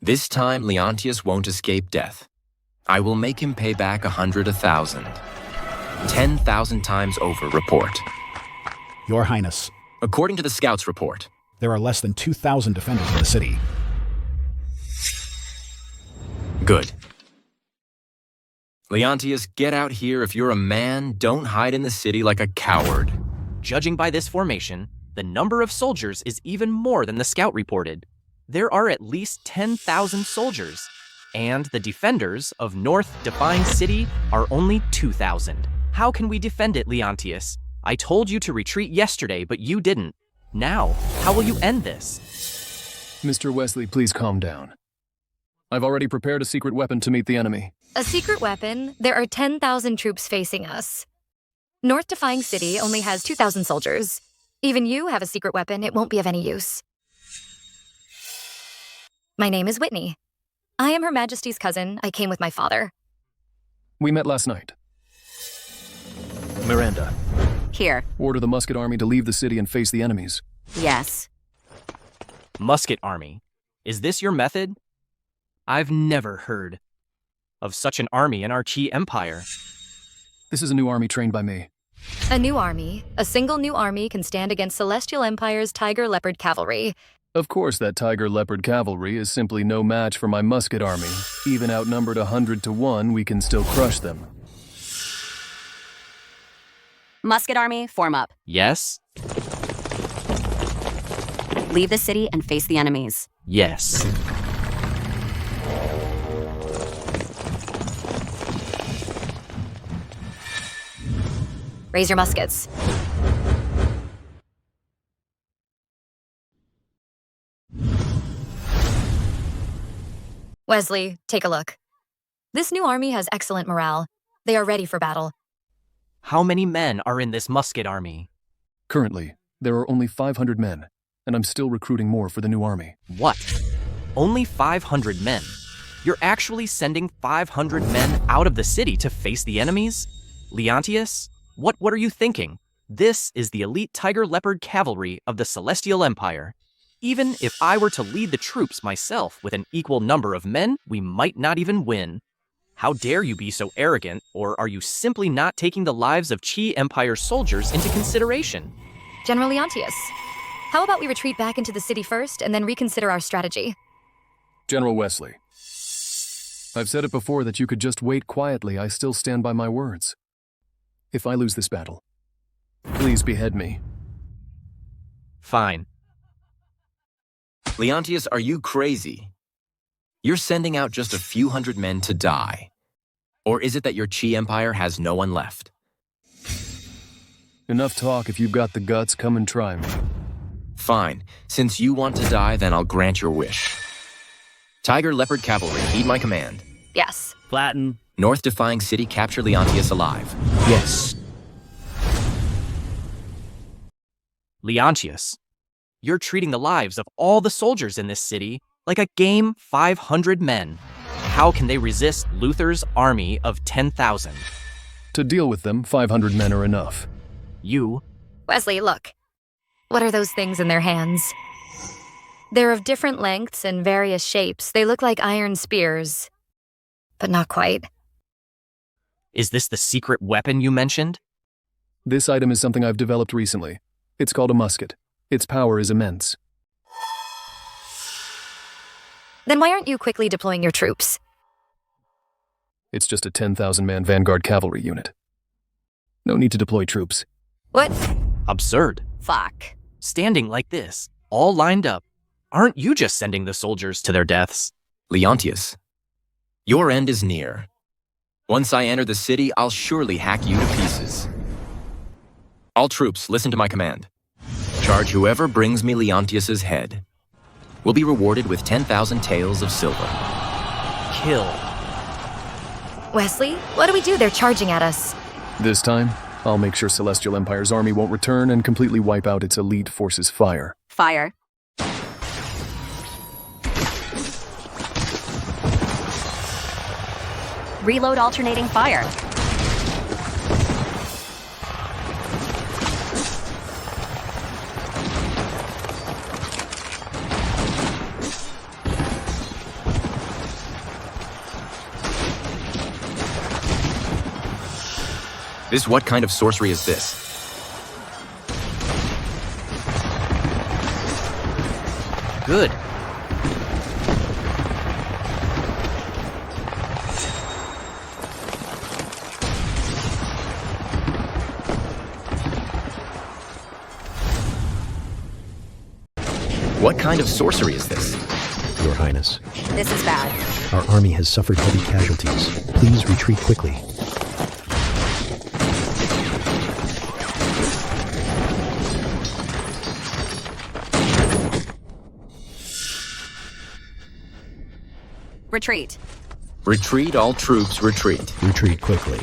B: This time, Leontius won't escape death. I will make him pay back 100,000. 10,000 times over, report.
K: Your Highness.
B: According to the scouts report,
K: there are less than 2,000 defenders in the city.
B: Good. Leontius, get out here if you're a man. Don't hide in the city like a coward.
N: Judging by this formation, the number of soldiers is even more than the scout reported. There are at least 10,000 soldiers, and the defenders of North Define City are only 2,000. How can we defend it, Leontius? I told you to retreat yesterday, but you didn't. Now, how will you end this?
D: Mr. Wesley, please calm down. I've already prepared a secret weapon to meet the enemy.
R: A secret weapon? There are 10,000 troops facing us. North Defying City only has 2,000 soldiers. Even you have a secret weapon, it won't be of any use. My name is Whitney. I am Her Majesty's cousin. I came with my father.
D: We met last night. Miranda.
I: Here.
D: Order the Musket Army to leave the city and face the enemies.
I: Yes.
N: Musket Army. Is this your method? I've never heard of such an army in our Qi Empire.
D: This is a new army trained by me.
R: A new army. A single new army can stand against Celestial Empire's Tiger Leopard Cavalry.
D: Of course that Tiger Leopard Cavalry is simply no match for my Musket Army. Even outnumbered 100 to 1, we can still crush them.
I: Musket Army, form up.
N: Yes?
I: Leave the city and face the enemies.
N: Yes.
R: Raise your muskets. Wesley, take a look. This new army has excellent morale. They are ready for battle.
N: How many men are in this Musket Army?
D: Currently, there are only 500 men, and I'm still recruiting more for the new army.
N: What? Only 500 men? You're actually sending 500 men out of the city to face the enemies? Leontius? What are you thinking? This is the elite Tiger Leopard Cavalry of the Celestial Empire. Even if I were to lead the troops myself with an equal number of men, we might not even win. How dare you be so arrogant, or are you simply not taking the lives of Qi Empire soldiers into consideration?
R: General Leontius, how about we retreat back into the city first and then reconsider our strategy?
D: General Wesley, I've said it before that you could just wait quietly. I still stand by my words. If I lose this battle, please behead me.
N: Fine.
B: Leontius, are you crazy? You're sending out just a few hundred men to die. Or is it that your Qi Empire has no one left?
D: Enough talk. If you've got the guts, come and try me.
B: Fine. Since you want to die, then I'll grant your wish. Tiger Leopard Cavalry, heed my command.
R: Yes.
L: Flatten.
B: North Defying City, capture Leontius alive.
K: Yes.
N: Leontius, you're treating the lives of all the soldiers in this city like a game 500 men. How can they resist Luther's army of 10,000?
D: To deal with them, 500 men are enough.
N: You...
R: Wesley, look. What are those things in their hands? They're of different lengths and various shapes. They look like iron spears. But not quite.
N: Is this the secret weapon you mentioned?
D: This item is something I've developed recently. It's called a musket. Its power is immense.
R: Then why aren't you quickly deploying your troops?
D: It's just a 10,000-man vanguard cavalry unit. No need to deploy troops.
R: What?
N: Absurd.
R: Fuck.
N: Standing like this, all lined up, aren't you just sending the soldiers to their deaths?
B: Leontius, your end is near. Once I enter the city, I'll surely hack you to pieces. All troops, listen to my command. Charge whoever brings me Leontius's head. Will be rewarded with 10,000 taels of silver.
N: Kill.
R: Wesley, what do we do? They're charging at us.
D: This time, I'll make sure Celestial Empire's army won't return and completely wipe out its elite forces' fire.
I: Fire. Reload alternating fire.
B: What kind of sorcery is this?
N: Good.
B: What kind of sorcery is this?
G: Your Highness.
I: This is bad.
G: Our army has suffered heavy casualties. Please retreat quickly.
I: Retreat.
B: Retreat, all troops, retreat.
G: Retreat quickly.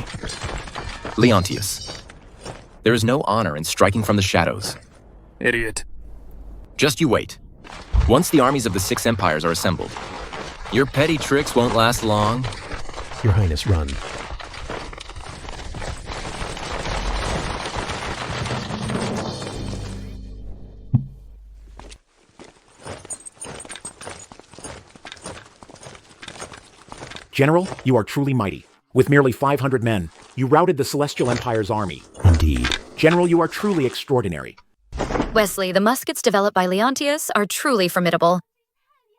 B: Leontius, there is no honor in striking from the shadows.
D: Idiot.
B: Just you wait. Once the armies of the 6 empires are assembled, your petty tricks won't last long.
G: Your Highness, run.
K: General, you are truly mighty. With merely 500 men, you routed the Celestial Empire's army.
G: Indeed.
K: General, you are truly extraordinary.
R: Wesley, the muskets developed by Leontius are truly formidable.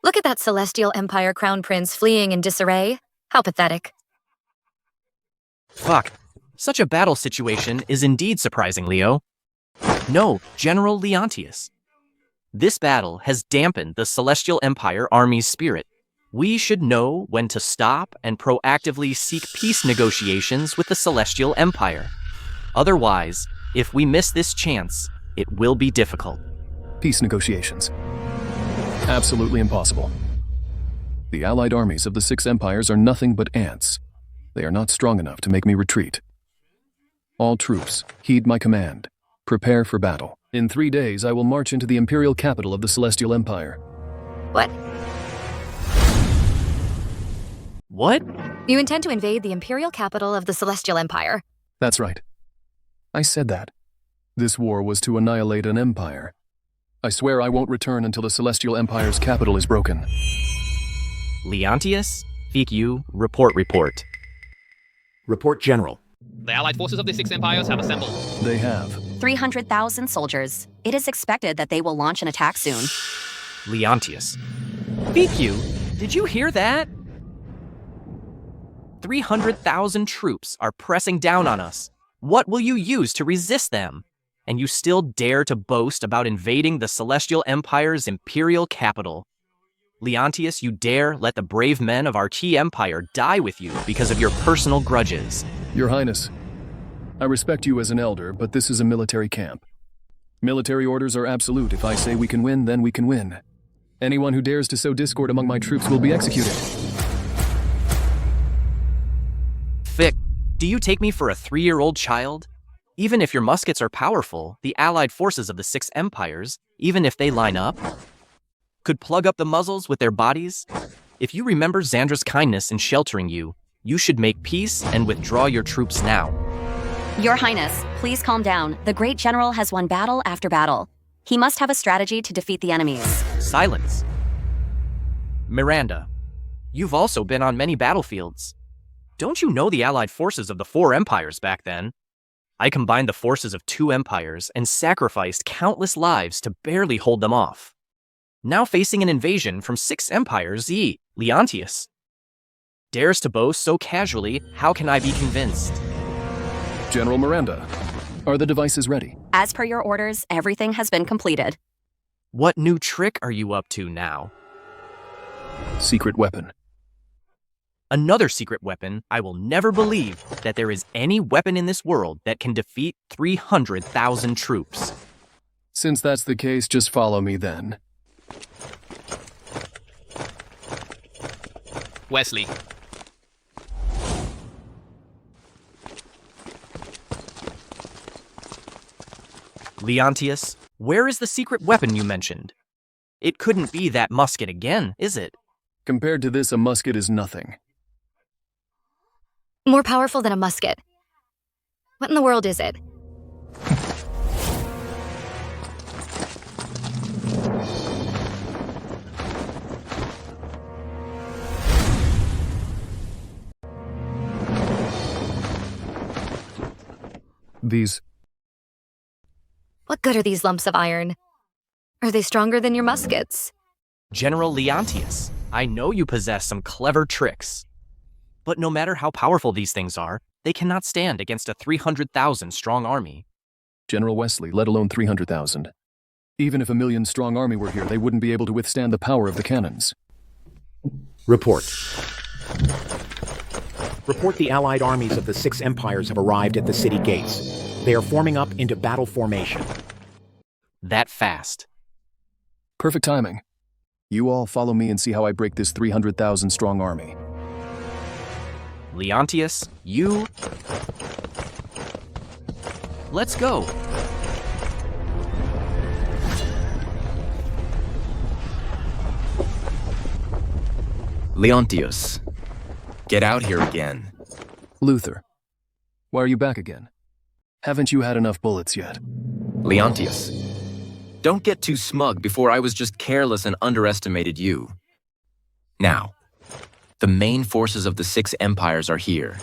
R: Look at that Celestial Empire crown prince fleeing in disarray. How pathetic.
N: Fuck. Such a battle situation is indeed surprising, Leo. No, General Leontius. This battle has dampened the Celestial Empire army's spirit. We should know when to stop and proactively seek peace negotiations with the Celestial Empire. Otherwise, if we miss this chance, it will be difficult.
D: Peace negotiations. Absolutely impossible. The allied armies of the 6 empires are nothing but ants. They are not strong enough to make me retreat. All troops, heed my command. Prepare for battle. In 3 days, I will march into the imperial capital of the Celestial Empire.
R: What?
N: What?
R: You intend to invade the imperial capital of the Celestial Empire?
D: That's right. I said that. This war was to annihilate an empire. I swear I won't return until the Celestial Empire's capital is broken.
N: Leontius, FEQ, report.
K: Report, General.
S: The allied forces of the 6 empires have assembled.
D: They have.
I: 300,000 soldiers. It is expected that they will launch an attack soon.
N: Leontius. FEQ, did you hear that? 300,000 troops are pressing down on us. What will you use to resist them? And you still dare to boast about invading the Celestial Empire's imperial capital. Leontius, you dare let the brave men of our Chi Empire die with you because of your personal grudges.
D: Your Highness, I respect you as an elder, but this is a military camp. Military orders are absolute. If I say we can win, then we can win. Anyone who dares to sow discord among my troops will be executed.
N: Vic, do you take me for a 3-year-old child? Even if your muskets are powerful, the allied forces of the 6 empires, even if they line up, could plug up the muzzles with their bodies? If you remember Xandra's kindness in sheltering you, you should make peace and withdraw your troops now.
I: Your Highness, please calm down. The great general has won battle after battle. He must have a strategy to defeat the enemies.
N: Silence. Miranda, you've also been on many battlefields. Don't you know the allied forces of the 4 empires back then? I combined the forces of 2 empires and sacrificed countless lives to barely hold them off. Now facing an invasion from 6 empires, Leontius dares to boast so casually, how can I be convinced?
D: General Miranda, are the devices ready?
I: As per your orders, everything has been completed.
N: What new trick are you up to now?
D: Secret weapon.
N: Another secret weapon. I will never believe that there is any weapon in this world that can defeat 300,000 troops.
D: Since that's the case, just follow me then.
S: Wesley.
N: Leontius, where is the secret weapon you mentioned? It couldn't be that musket again, is it?
D: Compared to this, a musket is nothing.
R: More powerful than a musket. What in the world is it?
D: These...
R: What good are these lumps of iron? Are they stronger than your muskets?
N: General Leontius, I know you possess some clever tricks. But no matter how powerful these things are, they cannot stand against a 300,000 strong army.
D: General Wesley, let alone 300,000. Even if a 1,000,000-strong army were here, they wouldn't be able to withstand the power of the cannons.
K: Report. Report the allied armies of the 6 empires have arrived at the city gates. They are forming up into battle formation.
N: That fast.
D: Perfect timing. You all follow me and see how I break this 300,000-strong army.
N: Leontius, you... Let's go.
B: Leontius, get out here again.
D: Luther, why are you back again? Haven't you had enough bullets yet?
B: Leontius, don't get too smug before I was just careless and underestimated you. Now, the main forces of the 6 empires are here.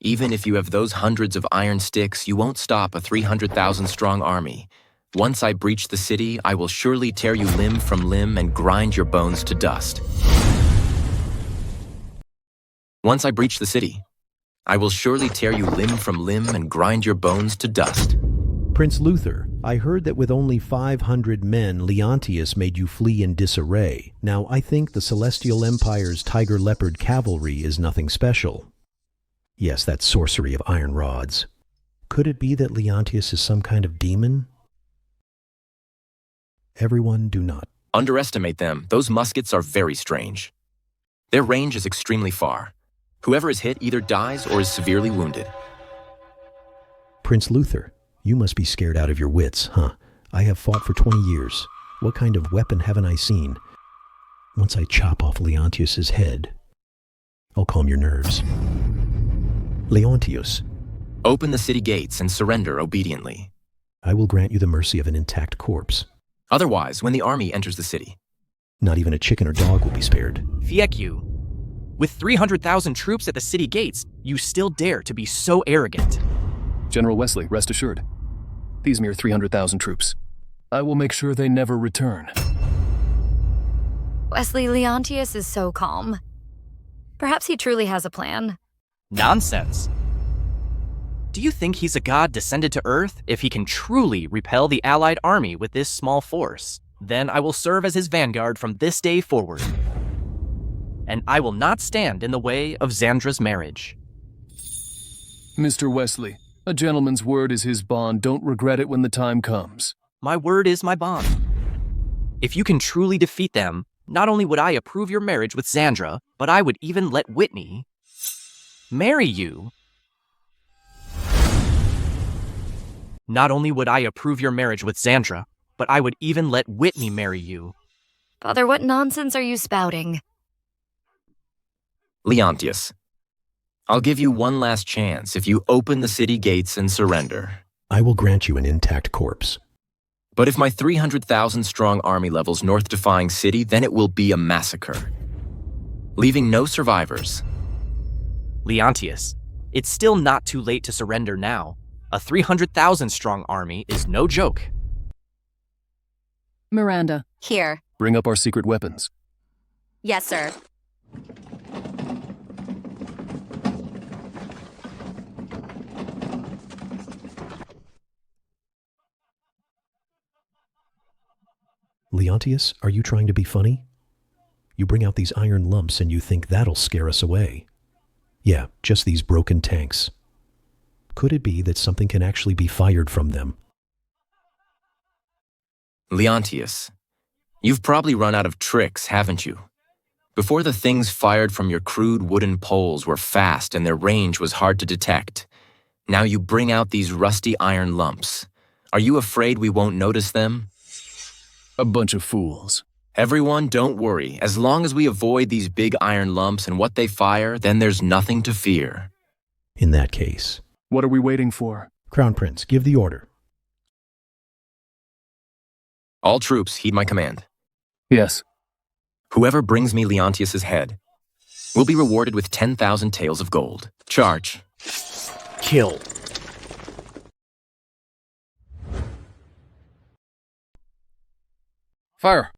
B: Even if you have those hundreds of iron sticks, you won't stop a 300,000-strong army. Once I breach the city, I will surely tear you limb from limb and grind your bones to dust. Once I breach the city, I will surely tear you limb from limb and grind your bones to dust.
G: Prince Luther, I heard that with only 500 men, Leontius made you flee in disarray. Now, I think the Celestial Empire's Tiger Leopard cavalry is nothing special. Yes, that sorcery of iron rods. Could it be that Leontius is some kind of demon? Everyone do not
B: underestimate them. Those muskets are very strange. Their range is extremely far. Whoever is hit either dies or is severely wounded.
G: Prince Luther, you must be scared out of your wits, huh? I have fought for 20 years. What kind of weapon haven't I seen? Once I chop off Leontius's head, I'll calm your nerves. Leontius.
B: Open the city gates and surrender obediently.
G: I will grant you the mercy of an intact corpse.
B: Otherwise, when the army enters the city,
G: not even a chicken or dog will be spared.
N: Fieku. With 300,000 troops at the city gates, you still dare to be so arrogant.
D: General Wesley, rest assured. These mere 300,000 troops. I will make sure they never return.
R: Wesley, Leontius is so calm. Perhaps he truly has a plan.
N: Nonsense. Do you think he's a god descended to Earth if he can truly repel the Allied army with this small force? Then I will serve as his vanguard from this day forward. And I will not stand in the way of Xandra's marriage.
D: Mr. Wesley, a gentleman's word is his bond. Don't regret it when the time comes.
N: My word is my bond. If you can truly defeat them, not only would I approve your marriage with Xandra, but I would even let Whitney marry you. Not only would I approve your marriage with Xandra, but I would even let Whitney marry you.
R: Father, what nonsense are you spouting?
B: Leontius, I'll give you one last chance if you open the city gates and surrender.
G: I will grant you an intact corpse.
B: But if my 300,000-strong army levels North-defying city, then it will be a massacre, leaving no survivors.
N: Leontius, it's still not too late to surrender now. A 300,000-strong army is no joke.
Q: Miranda.
I: Here.
D: Bring up our secret weapons.
I: Yes, sir.
G: Leontius, are you trying to be funny? You bring out these iron lumps and you think that'll scare us away. Yeah, just these broken tanks. Could it be that something can actually be fired from them?
B: Leontius, you've probably run out of tricks, haven't you? Before the things fired from your crude wooden poles were fast and their range was hard to detect. Now you bring out these rusty iron lumps. Are you afraid we won't notice them?
D: A bunch of fools.
B: Everyone, don't worry. As long as we avoid these big iron lumps and what they fire, then there's nothing to fear.
G: In that case.
D: What are we waiting for?
G: Crown Prince, give the order.
B: All troops heed my command.
D: Yes.
B: Whoever brings me Leontius's head will be rewarded with 10,000 taels of gold. Charge.
K: Kill.
L: Fire.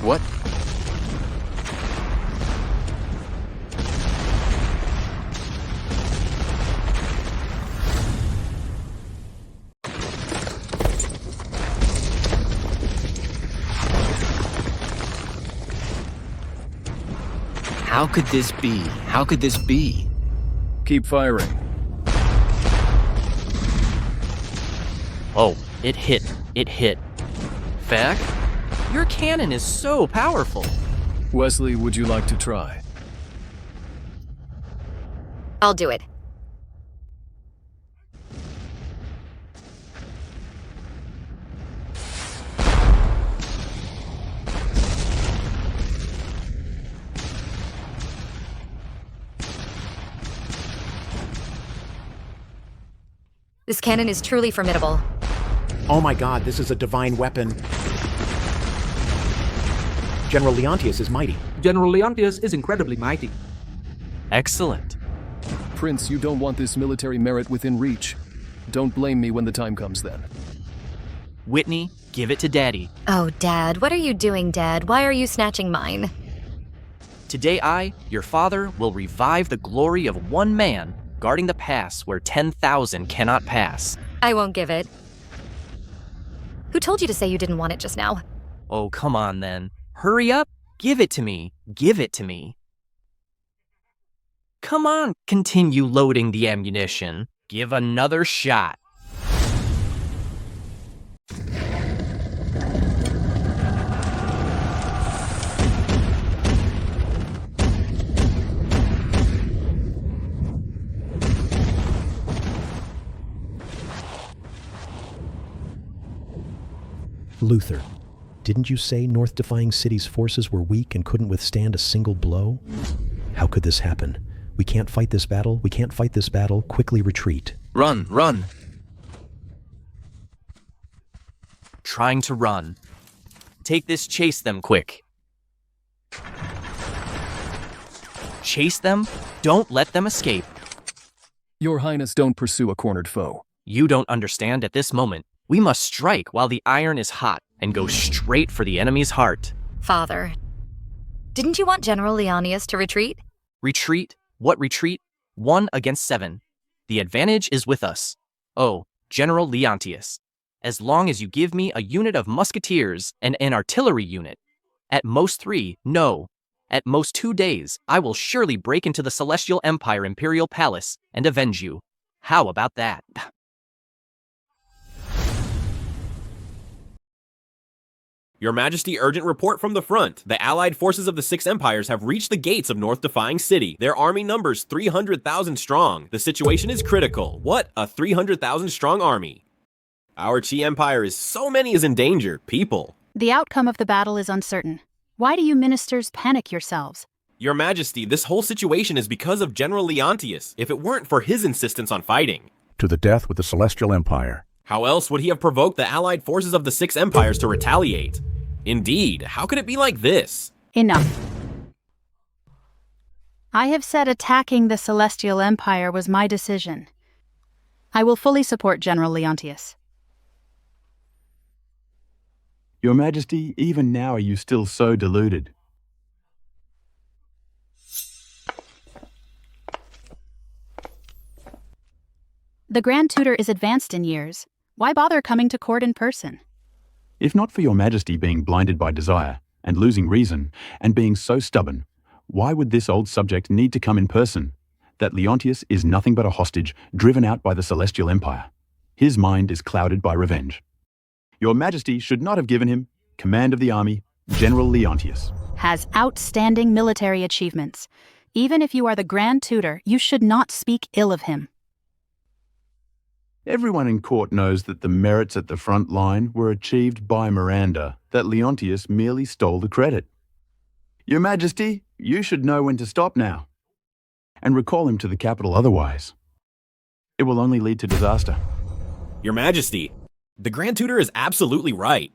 B: What? How could this be? How could this be?
D: Keep firing.
N: Oh, it hit. It hit. Fact? Your cannon is so powerful.
D: Wesley, would you like to try?
R: I'll do it. This cannon is truly formidable.
K: Oh my god, this is a divine weapon. General Leontius is mighty.
T: General Leontius is incredibly mighty.
N: Excellent.
D: Prince, you don't want this military merit within reach. Don't blame me when the time comes then.
N: Whitney, give it to Daddy.
R: Oh, Dad, what are you doing, Dad? Why are you snatching mine?
N: Today I, your father, will revive the glory of one man guarding the pass where 10,000 cannot pass.
R: I won't give it. Who told you to say you didn't want it just now?
N: Oh, come on then. Hurry up. Give it to me. Give it to me. Come on, continue loading the ammunition. Give another shot.
G: Luther, didn't you say North-defying city's forces were weak and couldn't withstand a single blow? How could this happen? We can't fight this battle. We can't fight this battle. Quickly retreat.
B: Run, run.
N: Trying to run. Take this, chase them quick. Chase them? Don't let them escape.
D: Your Highness, don't pursue a cornered foe.
N: You don't understand at this moment. We must strike while the iron is hot and go straight for the enemy's heart.
R: Father, didn't you want General Leontius to retreat?
N: Retreat? What retreat? 1 against 7. The advantage is with us. Oh, General Leontius. As long as you give me a unit of musketeers and an artillery unit. At most 3, no. At most 2 days, I will surely break into the Celestial Empire Imperial Palace and avenge you. How about that?
M: Your Majesty, urgent report from the front. The allied forces of the 6 empires have reached the gates of North-Defying City. Their army numbers 300,000 strong. The situation is critical. What? A 300,000 strong army? Our Qi Empire is so many is in danger. People.
H: The outcome of the battle is uncertain. Why do you ministers panic yourselves?
M: Your Majesty, this whole situation is because of General Leontius. If it weren't for his insistence on fighting.
J: To the death with the Celestial Empire.
M: How else would he have provoked the allied forces of the 6 empires to retaliate? Indeed, how could it be like this?
H: Enough. I have said attacking the Celestial Empire was my decision. I will fully support General Leontius.
U: Your Majesty, even now are you still so deluded?
H: The Grand Tutor is advanced in years. Why bother coming to court in person?
U: If not for your Majesty being blinded by desire, and losing reason, and being so stubborn, why would this old subject need to come in person? That Leontius is nothing but a hostage driven out by the Celestial Empire. His mind is clouded by revenge. Your Majesty should not have given him command of the army, General Leontius.
H: Has outstanding military achievements. Even if you are the Grand Tutor, you should not speak ill of him.
U: Everyone in court knows that the merits at the front line were achieved by Miranda, that Leontius merely stole the credit. Your Majesty, you should know when to stop now, and recall him to the capital otherwise. It will only lead to disaster.
M: Your Majesty, the Grand Tutor is absolutely right.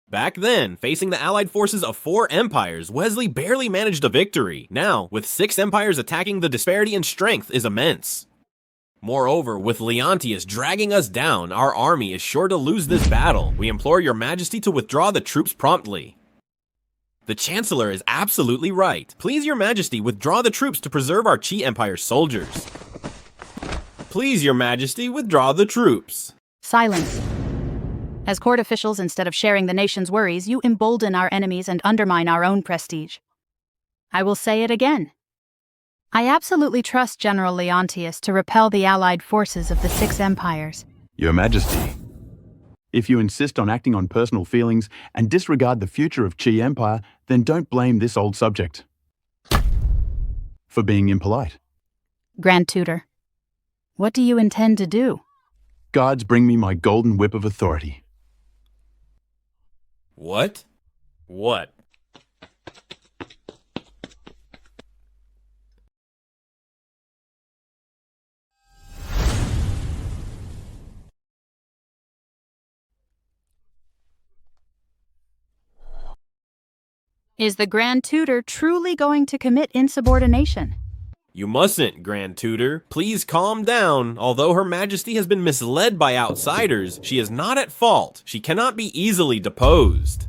M: Back then, facing the allied forces of 4 empires, Wesley barely managed a victory. Now, with 6 empires attacking, the disparity in strength is immense. Moreover, with Leontius dragging us down, our army is sure to lose this battle. We implore your Majesty to withdraw the troops promptly. The Chancellor is absolutely right. Please, your Majesty, withdraw the troops to preserve our Qi Empire soldiers. Please, your Majesty, withdraw the troops.
H: Silence. As court officials, instead of sharing the nation's worries, you embolden our enemies and undermine our own prestige. I will say it again. I absolutely trust General Leontius to repel the allied forces of the 6 empires.
U: Your Majesty, if you insist on acting on personal feelings and disregard the future of Qi Empire, then don't blame this old subject for being impolite.
H: Grand Tutor, what do you intend to do?
U: Guards, bring me my golden whip of authority.
M: What? What?
H: Is the Grand Tutor truly going to commit insubordination?
M: You mustn't, Grand Tutor. Please calm down. Although Her Majesty has been misled by outsiders, she is not at fault. She cannot be easily deposed.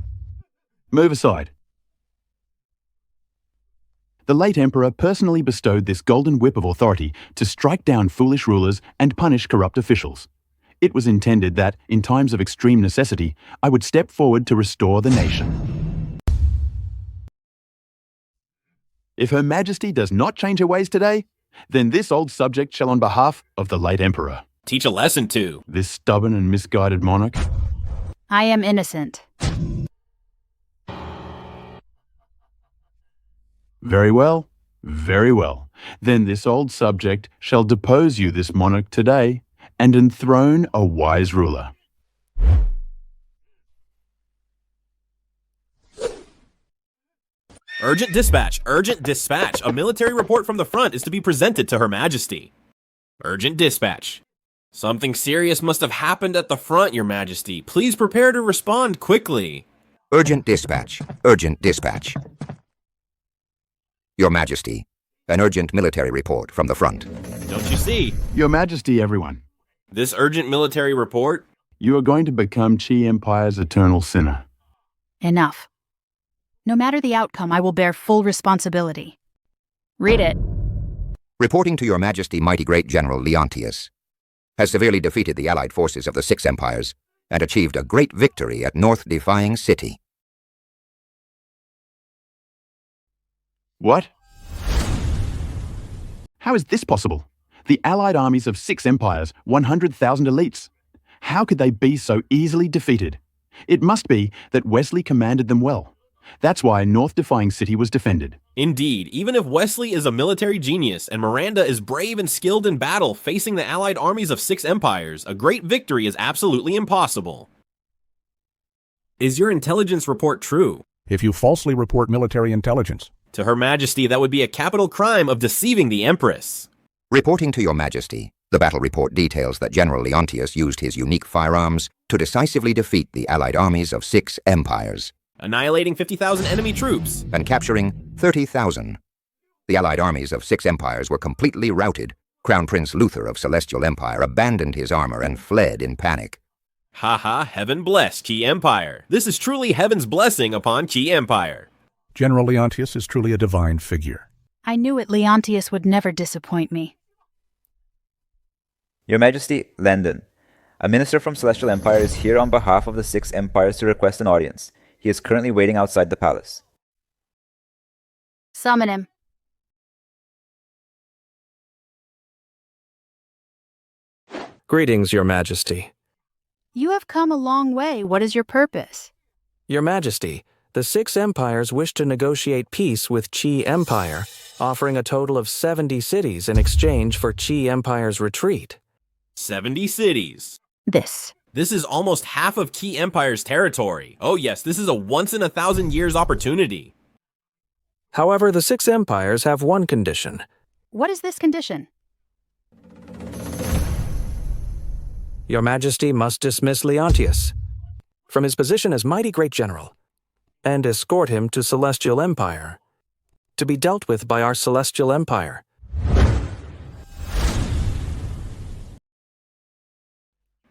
U: Move aside. The late Emperor personally bestowed this golden whip of authority to strike down foolish rulers and punish corrupt officials. It was intended that, in times of extreme necessity, I would step forward to restore the nation. If Her Majesty does not change her ways today, then this old subject shall on behalf of the late Emperor
M: teach a lesson to
U: this stubborn and misguided monarch.
H: I am innocent.
U: Very well, very well. Then this old subject shall depose you, this monarch, today, and enthrone a wise ruler.
M: Urgent dispatch, urgent dispatch. A military report from the front is to be presented to Her Majesty. Urgent dispatch. Something serious must have happened at the front, Your Majesty. Please prepare to respond quickly.
A: Urgent dispatch, urgent dispatch. Your Majesty, an urgent military report from the front.
M: Don't you see?
U: Your Majesty, everyone.
M: This urgent military report?
U: You are going to become Qi Empire's eternal sinner.
H: Enough. No matter the outcome, I will bear full responsibility. Read it.
A: Reporting to Your Majesty, mighty great General Leontius has severely defeated the allied forces of the Six Empires and achieved a great victory at North Defying City.
U: What? How is this possible? The allied armies of 6 empires, 100,000 elites. How could they be so easily defeated? It must be that Wesley commanded them well. That's why North Defying City was defended.
M: Indeed, even if Wesley is a military genius and Miranda is brave and skilled in battle facing the allied armies of 6 empires, a great victory is absolutely impossible. Is your intelligence report true?
J: If you falsely report military intelligence.
M: To Her Majesty, that would be a capital crime of deceiving the Empress.
A: Reporting to Your Majesty, the battle report details that General Leontius used his unique firearms to decisively defeat the allied armies of 6 empires,
M: annihilating 50,000 enemy troops
A: and capturing 30,000. The allied armies of 6 empires were completely routed. Crown Prince Luther of Celestial Empire abandoned his armor and fled in panic.
M: Haha, heaven bless Qi Empire. This is truly heaven's blessing upon Qi Empire.
J: General Leontius is truly a divine figure.
H: I knew it. Leontius would never disappoint me.
V: Your Majesty, Landon. A minister from Celestial Empire is here on behalf of the 6 empires to request an audience. He is currently waiting outside the palace.
H: Summon him.
E: Greetings, Your Majesty.
H: You have come a long way. What is your purpose?
E: Your Majesty, the 6 empires wish to negotiate peace with Qi Empire, offering a total of 70 cities in exchange for Qi Empire's retreat.
M: 70 cities.
H: This
M: is almost half of Qi Empire's territory. Oh yes, this is a once-in-a-thousand-years opportunity.
E: However, the 6 empires have one condition.
H: What is this condition?
E: Your Majesty must dismiss Leontius from his position as mighty great general and escort him to Celestial Empire to be dealt with by our Celestial Empire.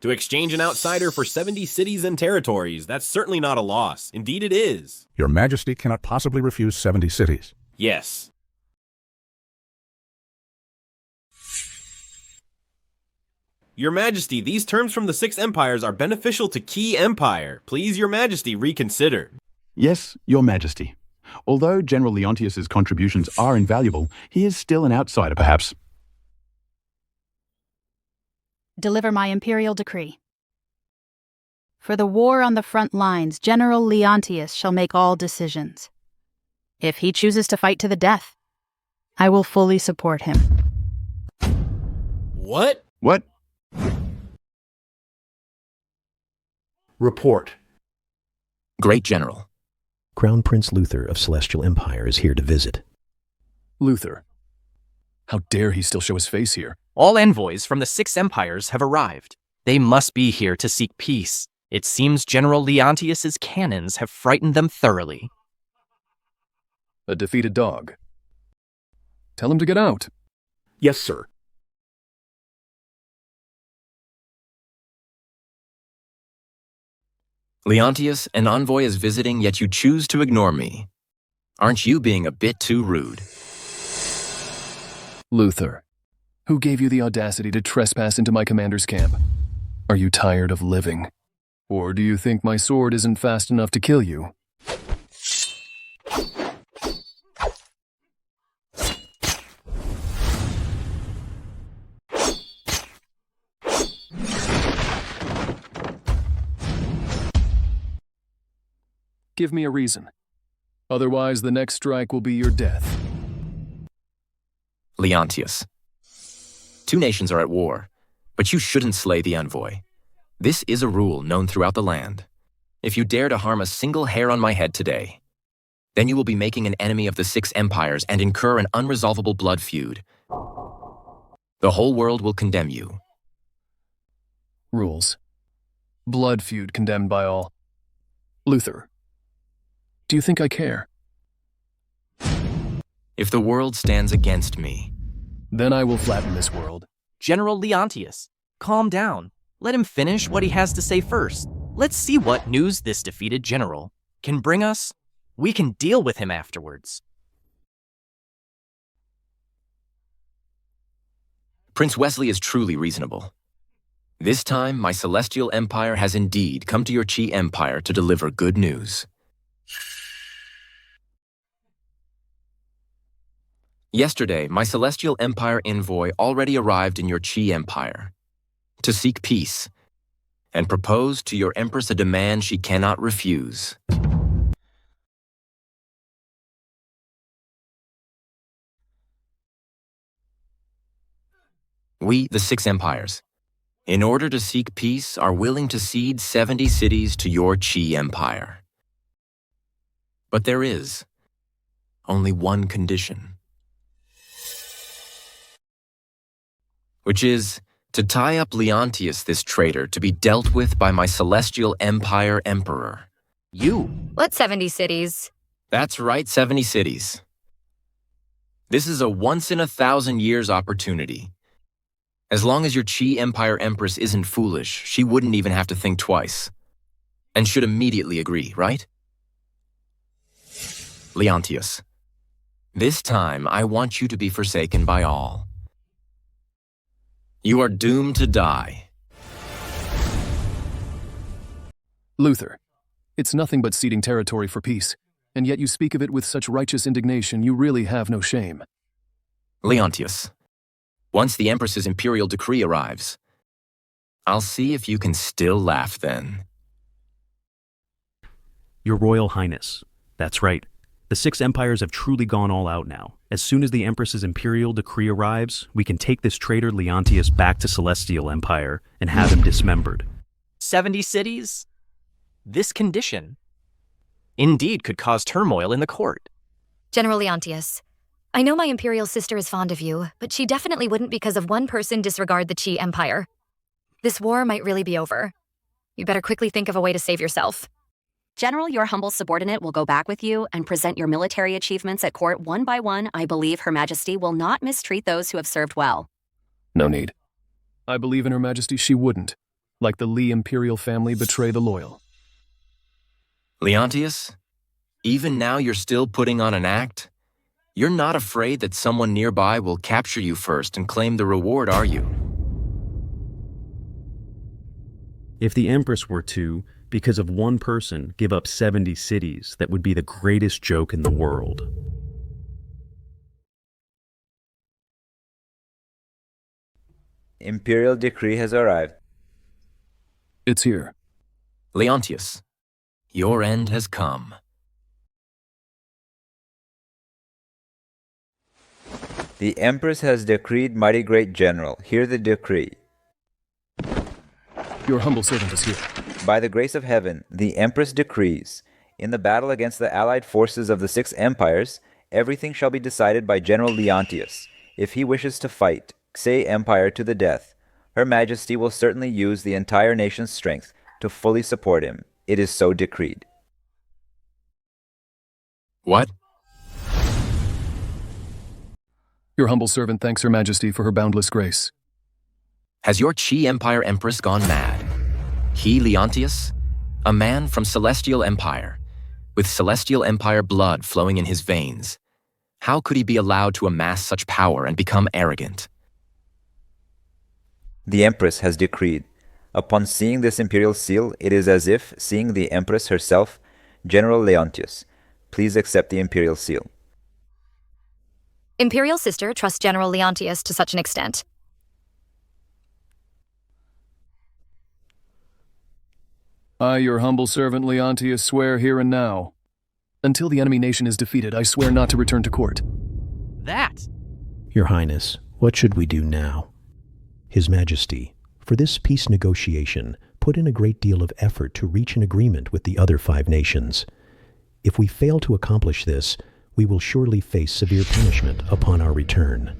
M: To exchange an outsider for 70 cities and territories, that's certainly not a loss. Indeed it is.
J: Your Majesty cannot possibly refuse 70 cities.
M: Yes. Your Majesty, these terms from the 6 empires are beneficial to Qi Empire. Please, Your Majesty, reconsider.
U: Yes, Your Majesty. Although General Leontius's contributions are invaluable, he is still an outsider, perhaps.
H: Deliver my imperial decree. For the war on the front lines, General Leontius shall make all decisions. If he chooses to fight to the death, I will fully support him.
M: What?
U: What?
K: Report.
B: Great General.
G: Crown Prince Luther of Celestial Empire is here to visit.
D: Luther. How dare he still show his face here?
N: All envoys from the 6 empires have arrived. They must be here to seek peace. It seems General Leontius's cannons have frightened them thoroughly.
D: A defeated dog. Tell him to get out.
K: Yes, sir.
B: Leontius, an envoy is visiting, yet you choose to ignore me. Aren't you being a bit too rude?
D: Luther, who gave you the audacity to trespass into my commander's camp? Are you tired of living? Or do you think my sword isn't fast enough to kill you? Give me a reason. Otherwise, the next strike will be your death.
B: Leontius. 2 nations are at war, but you shouldn't slay the envoy. This is a rule known throughout the land. If you dare to harm a single hair on my head today, Then you will be making an enemy of the Six Empires and incur an unresolvable blood feud. The whole world will condemn you.
D: Rules. Blood feud condemned by all. Luther, do you think I care?
B: If the world stands against me,
D: then I will flatten this world.
N: General Leontius, calm down. Let him finish what he has to say first. Let's see what news this defeated general can bring us. We can deal with him afterwards.
B: Prince Wesley is truly reasonable. This time, my celestial empire has indeed come to your Chi Empire to deliver good news. Yesterday, my celestial empire envoy already arrived in your Chi Empire to seek peace and propose to your Empress a demand she cannot refuse. We, the Six Empires, in order to seek peace, are willing to cede 70 cities to your Chi Empire. But there is only one condition, which is to tie up Leontius, this traitor, to be dealt with by my celestial empire emperor.
N: You?
R: What 70 cities?
B: That's right, 70 cities. This is a once-in-a-thousand-years opportunity. As long as your Chi Empire Empress isn't foolish, she wouldn't even have to think twice. And should immediately agree, right? Leontius, this time I want you to be forsaken by all. You are doomed to die.
D: Luther, it's nothing but ceding territory for peace, and yet you speak of it with such righteous indignation you really have no shame.
B: Leontius, once the Empress's imperial decree arrives, I'll see if you can still laugh then.
G: Your Royal Highness, that's right. The Six Empires have truly gone all out now. As soon as the Empress's imperial decree arrives, we can take this traitor Leontius back to Celestial Empire and have him dismembered.
N: 70 cities? This condition indeed could cause turmoil in the court.
R: General Leontius, I know my imperial sister is fond of you, but she definitely wouldn't because of one person disregard the Chi Empire. This war might really be over. You better quickly think of a way to save yourself.
I: General, your humble subordinate will go back with you and present your military achievements at court one by one. I believe Her Majesty will not mistreat those who have served well.
D: No need. I believe in Her Majesty she wouldn't, like the Lee imperial family, betray the loyal.
B: Leontius, even now you're still putting on an act? You're not afraid that someone nearby will capture you first and claim the reward, are you?
G: If the Empress were to, because of one person, give up 70 cities, that would be the greatest joke in the world.
V: Imperial decree has arrived.
D: It's here.
B: Leontius, your end has come.
V: The Empress has decreed, mighty great general. Hear the decree.
D: Your humble servant is here.
V: By the grace of heaven, the Empress decrees, in the battle against the allied forces of the Six Empires, everything shall be decided by General Leontius. If he wishes to fight, Xay Empire to the death, Her Majesty will certainly use the entire nation's strength to fully support him. It is so decreed.
B: What?
D: Your humble servant thanks Her Majesty for her boundless grace.
B: Has your Chi Empire Empress gone mad? He, Leontius, a man from Celestial Empire, with Celestial Empire blood flowing in his veins. How could he be allowed to amass such power and become arrogant?
V: The Empress has decreed. Upon seeing this imperial seal, it is as if seeing the Empress herself. General Leontius, please accept the imperial seal.
R: Imperial sister trusts General Leontius to such an extent.
D: I, your humble servant Leontius, swear here and now. Until the enemy nation is defeated, I swear not to return to court.
N: That?
G: Your Highness, what should we do now? His Majesty, for this peace negotiation, put in a great deal of effort to reach an agreement with the other 5 nations. If we fail to accomplish this, we will surely face severe punishment upon our return.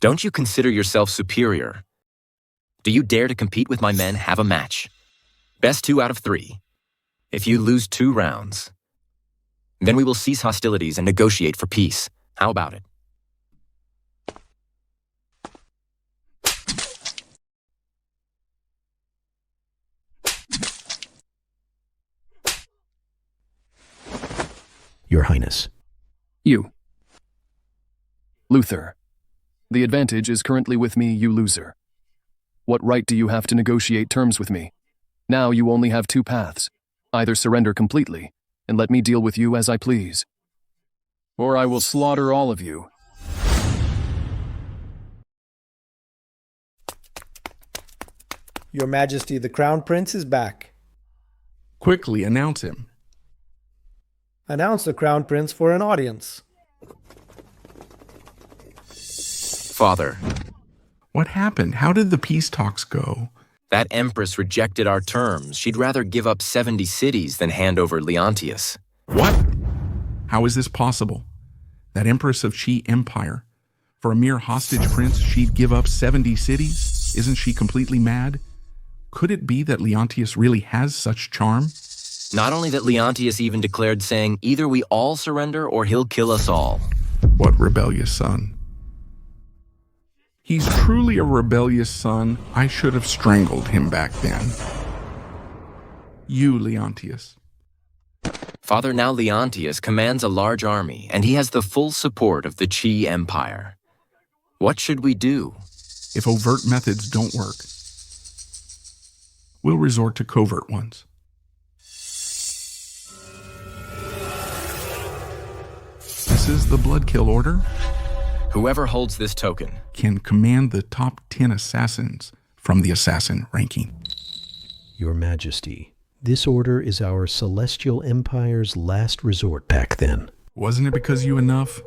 B: Don't you consider yourself superior? Do you dare to compete with my men? Have a match. Best 2 out of 3. If you lose 2 rounds, then we will cease hostilities and negotiate for peace. How about it?
G: Your Highness.
D: You. Luther. The advantage is currently with me, you loser. What right do you have to negotiate terms with me? Now you only have 2 paths. Either surrender completely, and let me deal with you as I please, or I will slaughter all of you.
L: Your Majesty, the Crown Prince is back.
C: Quickly announce him.
L: Announce the Crown Prince for an audience.
B: Father.
C: What happened? How did the peace talks go?
B: That Empress rejected our terms. She'd rather give up 70 cities than hand over Leontius.
C: What? How is this possible? That Empress of Chi Empire. For a mere hostage prince, she'd give up 70 cities? Isn't she completely mad? Could it be that Leontius really has such charm?
B: Not only that, Leontius even declared, saying, either we all surrender or he'll kill us all.
C: What rebellious son. He's truly a rebellious son. I should have strangled him back then. You, Leontius.
B: Father, now Leontius commands a large army, and he has the full support of the Chi Empire. What should we do?
C: If overt methods don't work, we'll resort to covert ones. This is the Bloodkill Order.
B: Whoever holds this token
C: can command the top 10 assassins from the assassin ranking.
G: Your Majesty, this order is our Celestial Empire's last resort back then.
C: Wasn't it because you enough?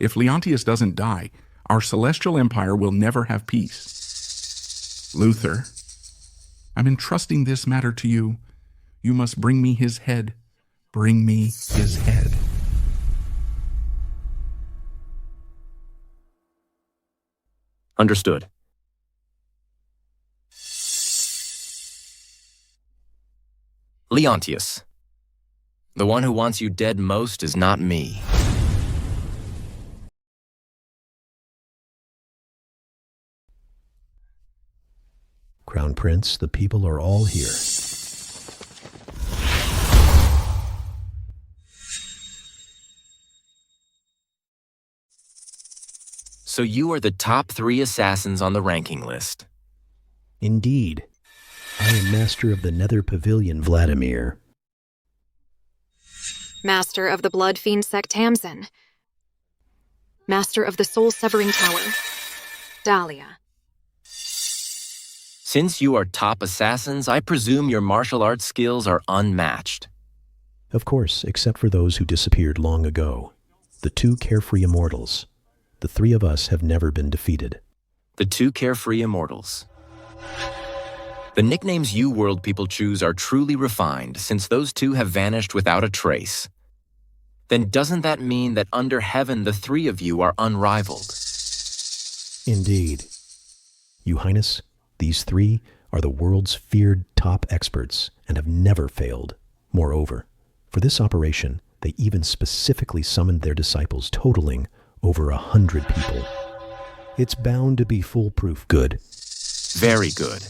C: If Leontius doesn't die, our Celestial Empire will never have peace. Luther, I'm entrusting this matter to you. You must bring me his head. Bring me his head.
B: Understood. Leontius. The one who wants you dead most is not me.
G: Crown Prince, the people are all here.
B: So you are the top 3 assassins on the ranking list.
G: Indeed. I am master of the Nether Pavilion, Vladimir.
R: Master of the Blood Fiend sect, Tamsin. Master of the Soul-Severing Tower, Dahlia.
B: Since you are top assassins, I presume your martial arts skills are unmatched.
G: Of course, except for those who disappeared long ago. The 2 carefree immortals. The 3 of us have never been defeated.
B: The 2 carefree immortals. The nicknames you world people choose are truly refined, since those 2 have vanished without a trace. Then doesn't that mean that under heaven the 3 of you are unrivaled?
G: Indeed. Your Highness, these 3 are the world's feared top experts and have never failed. Moreover, for this operation, they even specifically summoned their disciples, totaling over 100 people. It's bound to be foolproof good.
B: Very good.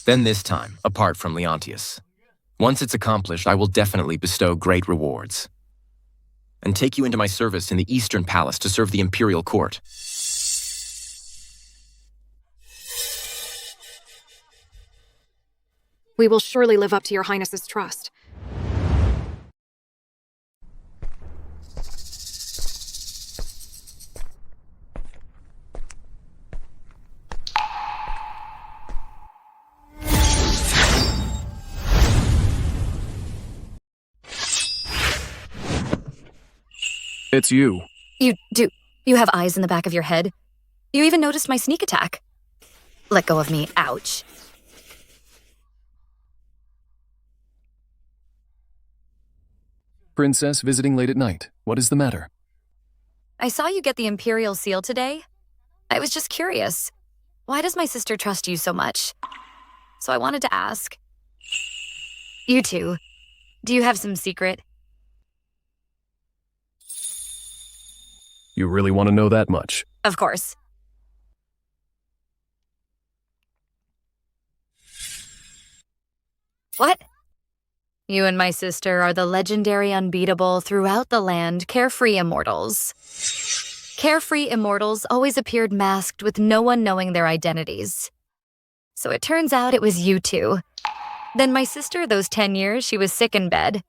B: Then this time, apart from Leontius. Once it's accomplished, I will definitely bestow great rewards. And take you into my service in the Eastern Palace to serve the imperial court.
R: We will surely live up to your Highness's trust.
D: It's you.
R: You have eyes in the back of your head? You even noticed my sneak attack. Let go of me, ouch.
D: Princess visiting late at night. What is the matter?
R: I saw you get the imperial seal today. I was just curious. Why does my sister trust you so much? So I wanted to ask. You two, do you have some secret?
D: You really want to know that much?
R: Of course. What? You and my sister are the legendary, unbeatable, throughout the land, carefree immortals. Carefree immortals always appeared masked with no one knowing their identities. So it turns out it was you two. Then my sister, those 10 years, she was sick in bed.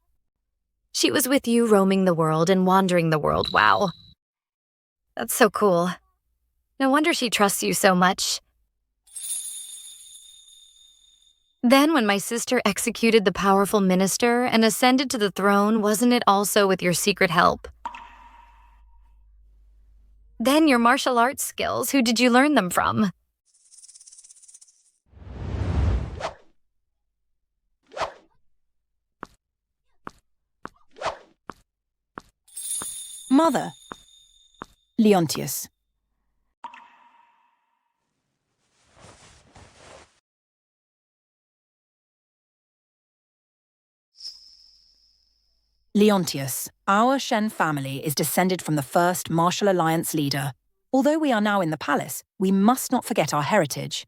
R: She was with you roaming the world and wandering the world, wow. That's so cool. No wonder she trusts you so much. Then when my sister executed the powerful minister and ascended to the throne, wasn't it also with your secret help? Then your martial arts skills, who did you learn them from?
F: Mother. Leontius. Leontius, our Shen family is descended from the first Martial Alliance leader. Although we are now in the palace, we must not forget our heritage.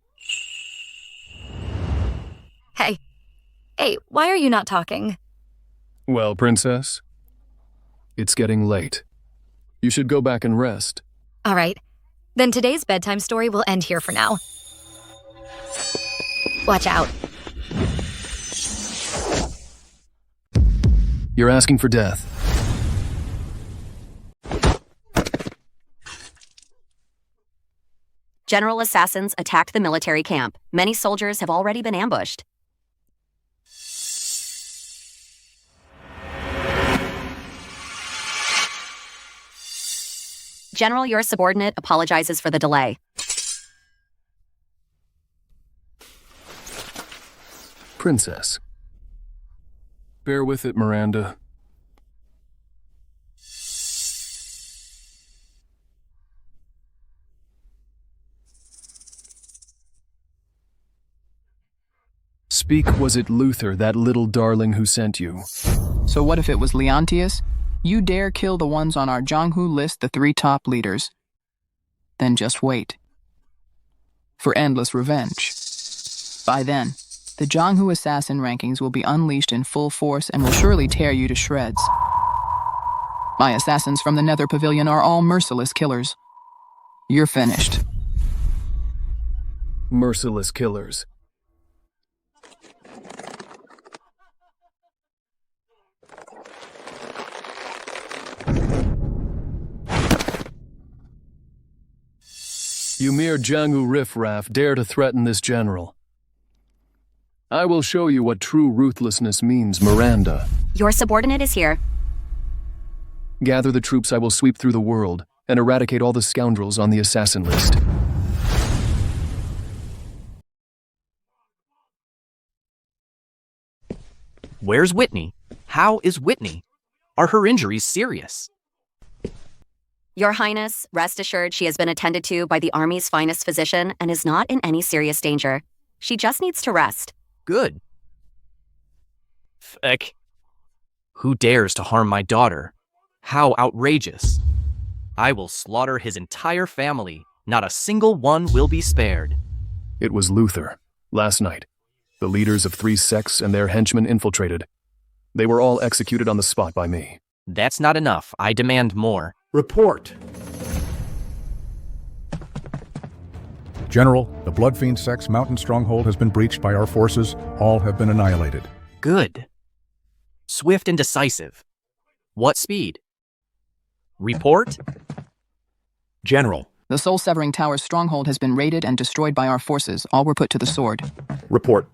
R: Hey, why are you not talking?
D: Well, Princess, it's getting late. You should go back and rest.
R: All right, then today's bedtime story will end here for now. Watch out.
D: You're asking for death.
I: General assassins attacked the military camp. Many soldiers have already been ambushed. General, your subordinate apologizes for the delay.
D: Princess. Bear with it, Miranda. Speak, was it Luther, that little darling who sent you?
Q: So what if it was Leontius? You dare kill the ones on our Jianghu list, the 3 top leaders. Then just wait. For endless revenge. By then, the Jianghu assassin rankings will be unleashed in full force and will surely tear you to shreds. My assassins from the Nether Pavilion are all merciless killers. You're finished.
D: Merciless killers. You mere Jianghu riffraff dare to threaten this general. I will show you what true ruthlessness means, Miranda.
I: Your subordinate is here.
D: Gather the troops. I will sweep through the world and eradicate all the scoundrels on the assassin list.
N: Where's Whitney? How is Whitney? Are her injuries serious?
I: Your Highness, rest assured she has been attended to by the Army's finest physician and is not in any serious danger. She just needs to rest.
N: Good. Feck. Who dares to harm my daughter? How outrageous. I will slaughter his entire family. Not a single one will be spared.
D: It was Luther, last night. The leaders of 3 sects and their henchmen infiltrated. They were all executed on the spot by me.
N: That's not enough. I demand more.
K: Report.
J: General, the Blood Fiend sect's mountain stronghold has been breached by our forces. All have been annihilated.
N: Good. Swift and decisive. What speed? Report?
K: General.
Q: The soul-severing tower's stronghold has been raided and destroyed by our forces. All were put to the sword.
K: Report.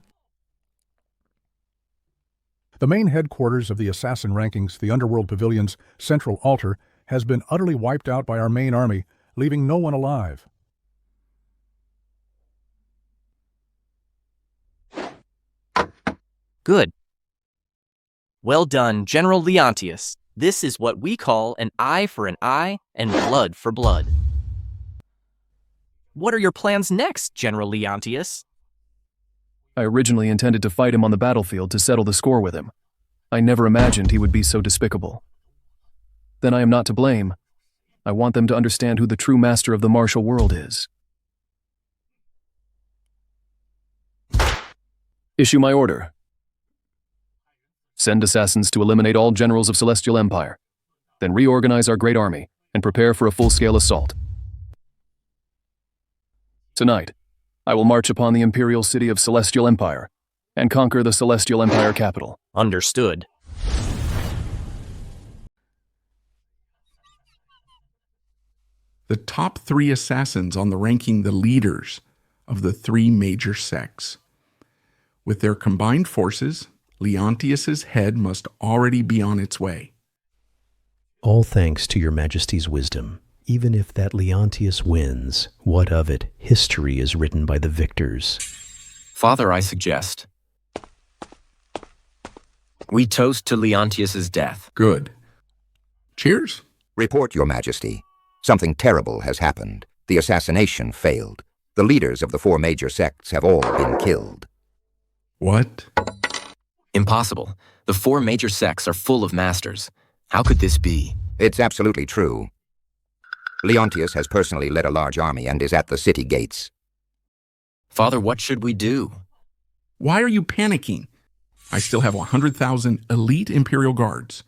J: The main headquarters of the assassin rankings, the Underworld Pavilion's central altar, has been utterly wiped out by our main army, leaving no one alive.
N: Good. Well done, General Leontius. This is what we call an eye for an eye and blood for blood. What are your plans next, General Leontius?
D: I originally intended to fight him on the battlefield to settle the score with him. I never imagined he would be so despicable. Then I am not to blame. I want them to understand who the true master of the martial world is. Issue my order. Send assassins to eliminate all generals of Celestial Empire. Then reorganize our great army and prepare for a full-scale assault. Tonight, I will march upon the imperial city of Celestial Empire and conquer the Celestial Empire capital.
N: Understood.
C: The top 3 assassins on the ranking the leaders of the 3 major sects. With their combined forces, Leontius's head must already be on its way.
G: All thanks to your Majesty's wisdom. Even if that Leontius wins, what of it? History is written by the victors.
B: Father, I suggest we toast to Leontius's death.
C: Good. Cheers.
A: Report, Your Majesty. Something terrible has happened. The assassination failed. The leaders of the 4 major sects have all been killed.
C: What?
B: Impossible. The 4 major sects are full of masters. How could this be?
A: It's absolutely true. Leontius has personally led a large army and is at the city gates.
B: Father, what should we do?
C: Why are you panicking? I still have 100,000 elite Imperial guards.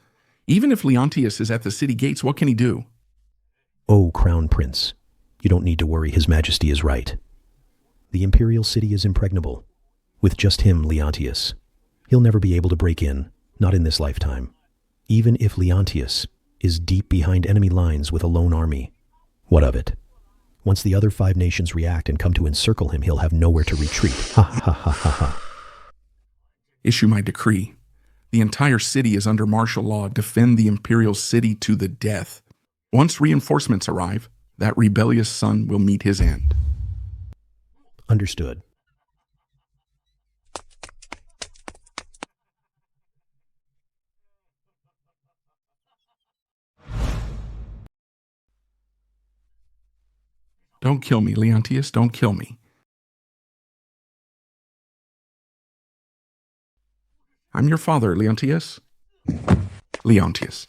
C: Even if Leontius is at the city gates, what can he do?
G: Oh, Crown Prince, you don't need to worry. His Majesty is right. The Imperial city is impregnable. With just him, Leontius. He'll never be able to break in, not in this lifetime. Even if Leontius is deep behind enemy lines with a lone army. What of it? Once the other 5 nations react and come to encircle him, he'll have nowhere to retreat. Ha ha ha ha ha.
C: Issue my decree. The entire city is under martial law. Defend the Imperial city to the death. Once reinforcements arrive, that rebellious son will meet his end.
G: Understood.
C: Don't kill me, Leontius, don't kill me. I'm your father, Leontius. Leontius.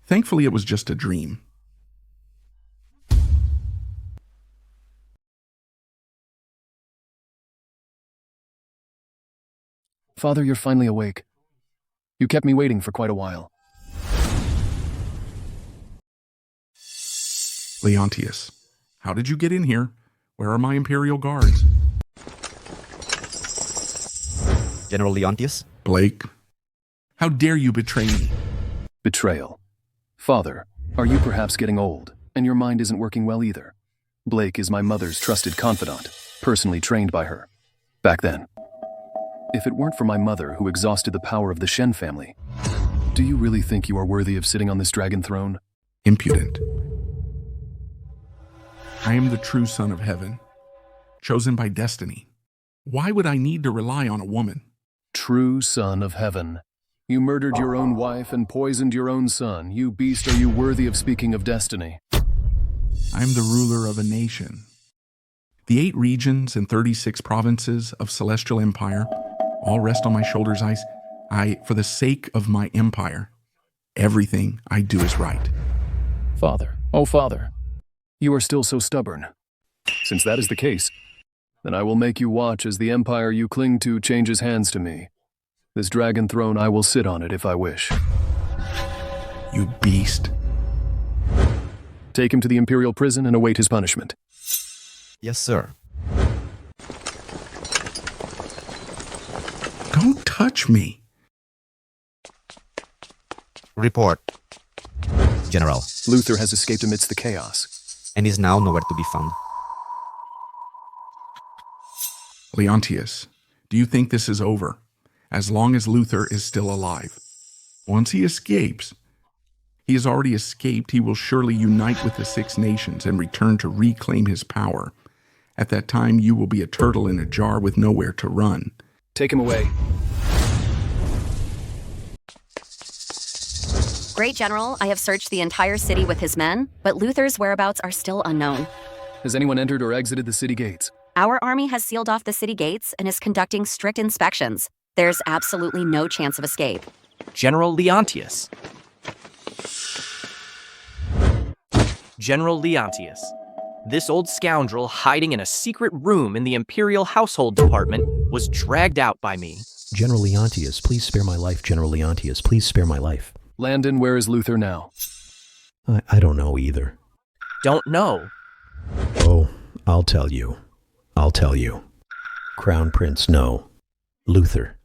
C: Thankfully, it was just a dream.
D: Father, you're finally awake. You kept me waiting for quite a while.
C: Leontius, how did you get in here? Where are my Imperial guards?
O: General Leontius?
C: Blake, how dare you betray me?
D: Betrayal. Father, are you perhaps getting old, and your mind isn't working well either? Blake is my mother's trusted confidant, personally trained by her. Back then. If it weren't for my mother, who exhausted the power of the Shen family, do you really think you are worthy of sitting on this dragon throne?
C: Impudent. I am the true son of heaven, chosen by destiny. Why would I need to rely on a woman?
D: True son of heaven. You murdered your own wife and poisoned your own son. You beast, are you worthy of speaking of destiny?
C: I am the ruler of a nation. The 8 regions and 36 provinces of Celestial Empire all rest on my shoulders. For the sake of my empire, everything I do is right.
D: Father, oh Father, you are still so stubborn. Since that is the case, then I will make you watch as the empire you cling to changes hands to me. This dragon throne, I will sit on it if I wish.
C: You beast.
D: Take him to the Imperial prison and await his punishment.
O: Yes, sir.
C: Don't touch me.
O: Report. General.
D: Luther has escaped amidst the chaos.
O: And is now nowhere to be found.
C: Leontius, do you think this is over? As long as Luther is still alive. Once he escapes, he has already escaped, he will surely unite with the Six Nations and return to reclaim his power. At that time, you will be a turtle in a jar with nowhere to run.
D: Take him away.
I: Great General, I have searched the entire city with his men, but Luther's whereabouts are still unknown.
D: Has anyone entered or exited the city gates?
I: Our army has sealed off the city gates and is conducting strict inspections. There's absolutely no chance of escape.
N: General Leontius. General Leontius. This old scoundrel hiding in a secret room in the Imperial Household Department was dragged out by me.
G: General Leontius, please spare my life. General Leontius, please spare my life.
D: Landon, where is Luther now?
G: I don't know either.
N: Don't know?
G: Oh, I'll tell you. I'll tell you. Crown Prince, no. Luther.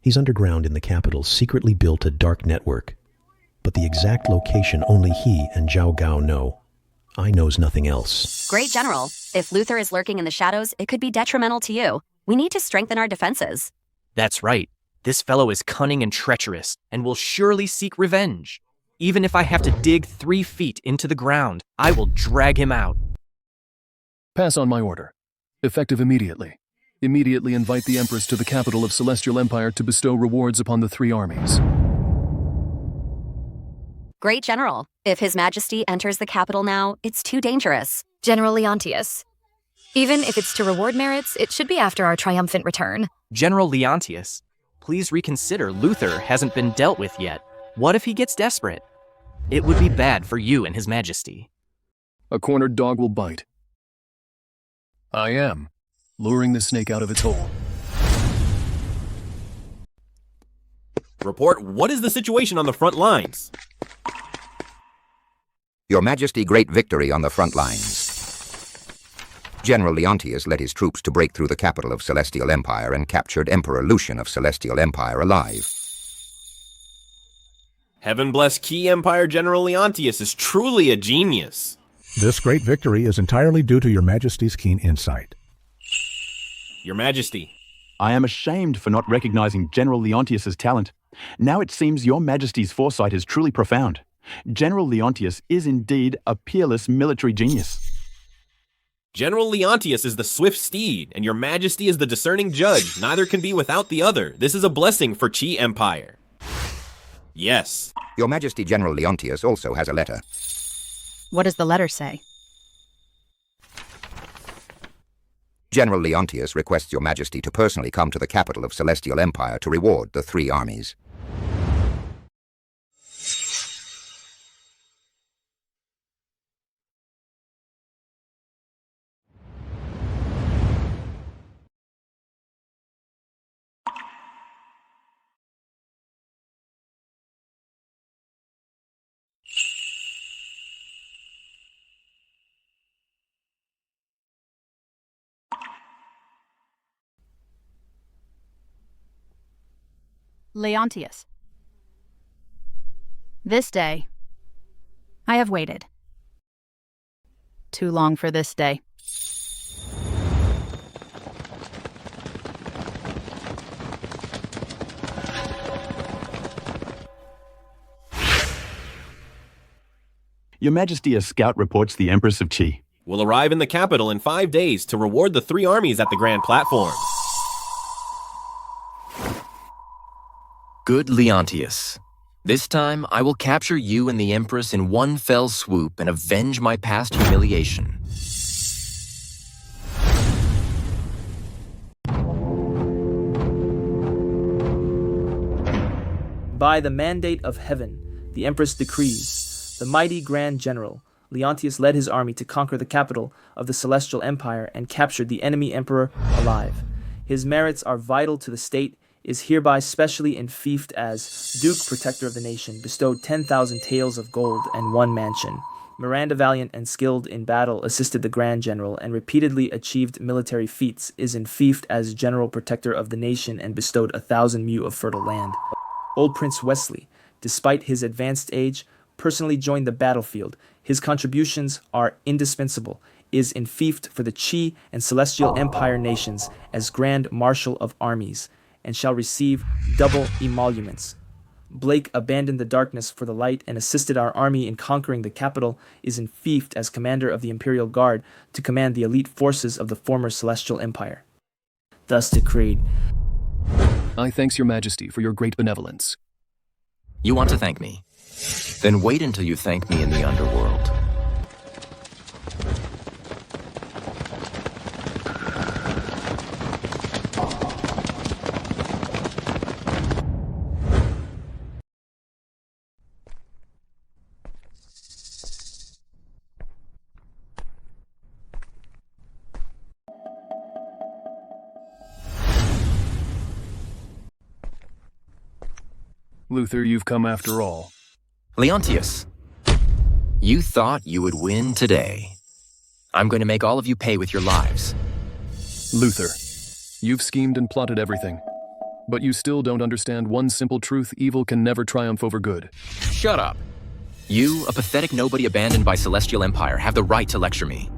G: He's underground in the capital, secretly built a dark network. But the exact location only he and Zhao Gao know. I knows nothing else.
I: Great General, if Luther is lurking in the shadows, it could be detrimental to you. We need to strengthen our defenses.
N: That's right. This fellow is cunning and treacherous, and will surely seek revenge. Even if I have to dig 3 feet into the ground, I will drag him out.
D: Pass on my order. Effective immediately. Immediately invite the Empress to the capital of Celestial Empire to bestow rewards upon the 3 armies.
I: Great General, if His Majesty enters the capital now, it's too dangerous.
R: General Leontius. Even if it's to reward merits, it should be after our triumphant return.
N: General Leontius, please reconsider. Luther hasn't been dealt with yet. What if he gets desperate? It would be bad for you and His Majesty.
D: A cornered dog will bite. I am luring the snake out of its hole.
M: Report, what is the situation on the front lines?
A: Your Majesty, great victory on the front lines. General Leontius led his troops to break through the capital of Celestial Empire and captured Emperor Lucien of Celestial Empire alive.
M: Heaven bless Key Empire General Leontius is truly a genius.
J: This great victory is entirely due to Your Majesty's keen insight.
M: Your Majesty.
U: I am ashamed for not recognizing General Leontius's talent. Now it seems Your Majesty's foresight is truly profound. General Leontius is indeed a peerless military genius.
M: General Leontius is the swift steed, and Your Majesty is the discerning judge. Neither can be without the other. This is a blessing for Qi Empire. Yes.
A: Your Majesty, General Leontius also has a letter.
H: What does the letter say?
A: General Leontius requests Your Majesty to personally come to the capital of Celestial Empire to reward the 3 armies.
H: Leontius. This day, I have waited. Too long for this day.
U: Your Majesty, a scout reports the Empress of Qi
M: will arrive in the capital in 5 days to reward the 3 armies at the Grand Platform.
B: Good Leontius. This time, I will capture you and the Empress in one fell swoop and avenge my past humiliation.
P: By the mandate of heaven, the Empress decrees, the mighty Grand General, Leontius led his army to conquer the capital of the Celestial Empire and captured the enemy emperor alive. His merits are vital to the state, is hereby specially enfeoffed as Duke Protector of the Nation, bestowed 10,000 taels of gold and 1 mansion. Miranda, valiant and skilled in battle, assisted the Grand General and repeatedly achieved military feats, is enfeoffed as General Protector of the Nation and bestowed 1,000 mu of fertile land. Old Prince Wesley, despite his advanced age, personally joined the battlefield. His contributions are indispensable, is enfeoffed for the Qi and Celestial Empire nations as Grand Marshal of Armies, and shall receive double emoluments. Blake abandoned the darkness for the light and assisted our army in conquering the capital, is enfeoffed as commander of the Imperial Guard to command the elite forces of the former Celestial Empire. Thus decreed.
D: I thanks your majesty for your great benevolence.
B: You want to thank me? Then wait until you thank me in the underworld.
D: Luther, you've come after all.
B: Leontius, you thought you would win today. I'm going to make all of you pay with your lives.
D: Luther, you've schemed and plotted everything. But you still don't understand one simple truth: evil can never triumph over good.
B: Shut up. You, a pathetic nobody abandoned by Celestial Empire, have the right to lecture me.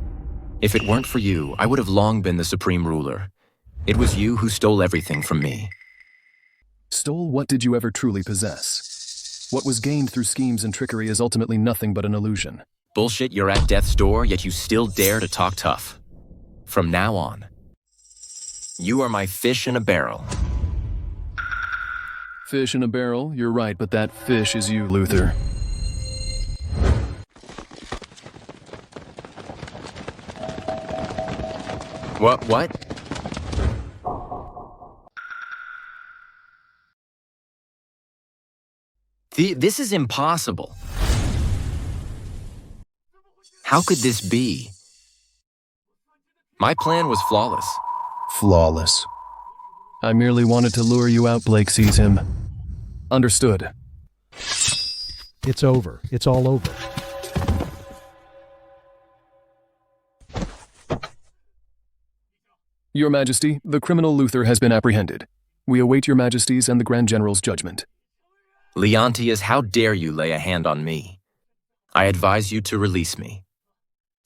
B: If it weren't for you, I would have long been the supreme ruler. It was you who stole everything from me.
D: Stole what did you ever truly possess? What was gained through schemes and trickery is ultimately nothing but an illusion.
B: Bullshit, you're at death's door, yet you still dare to talk tough. From now on, you are my fish in a barrel.
D: Fish in a barrel? You're right, but that fish is you, Luther.
B: What? This is impossible. How could this be? My plan was flawless.
D: Flawless. I merely wanted to lure you out, Blake sees him. Understood.
G: It's over. It's all over.
D: Your Majesty, the criminal Luther has been apprehended. We await your Majesty's and the Grand General's judgment.
B: Leontius, how dare you lay a hand on me? I advise you to release me.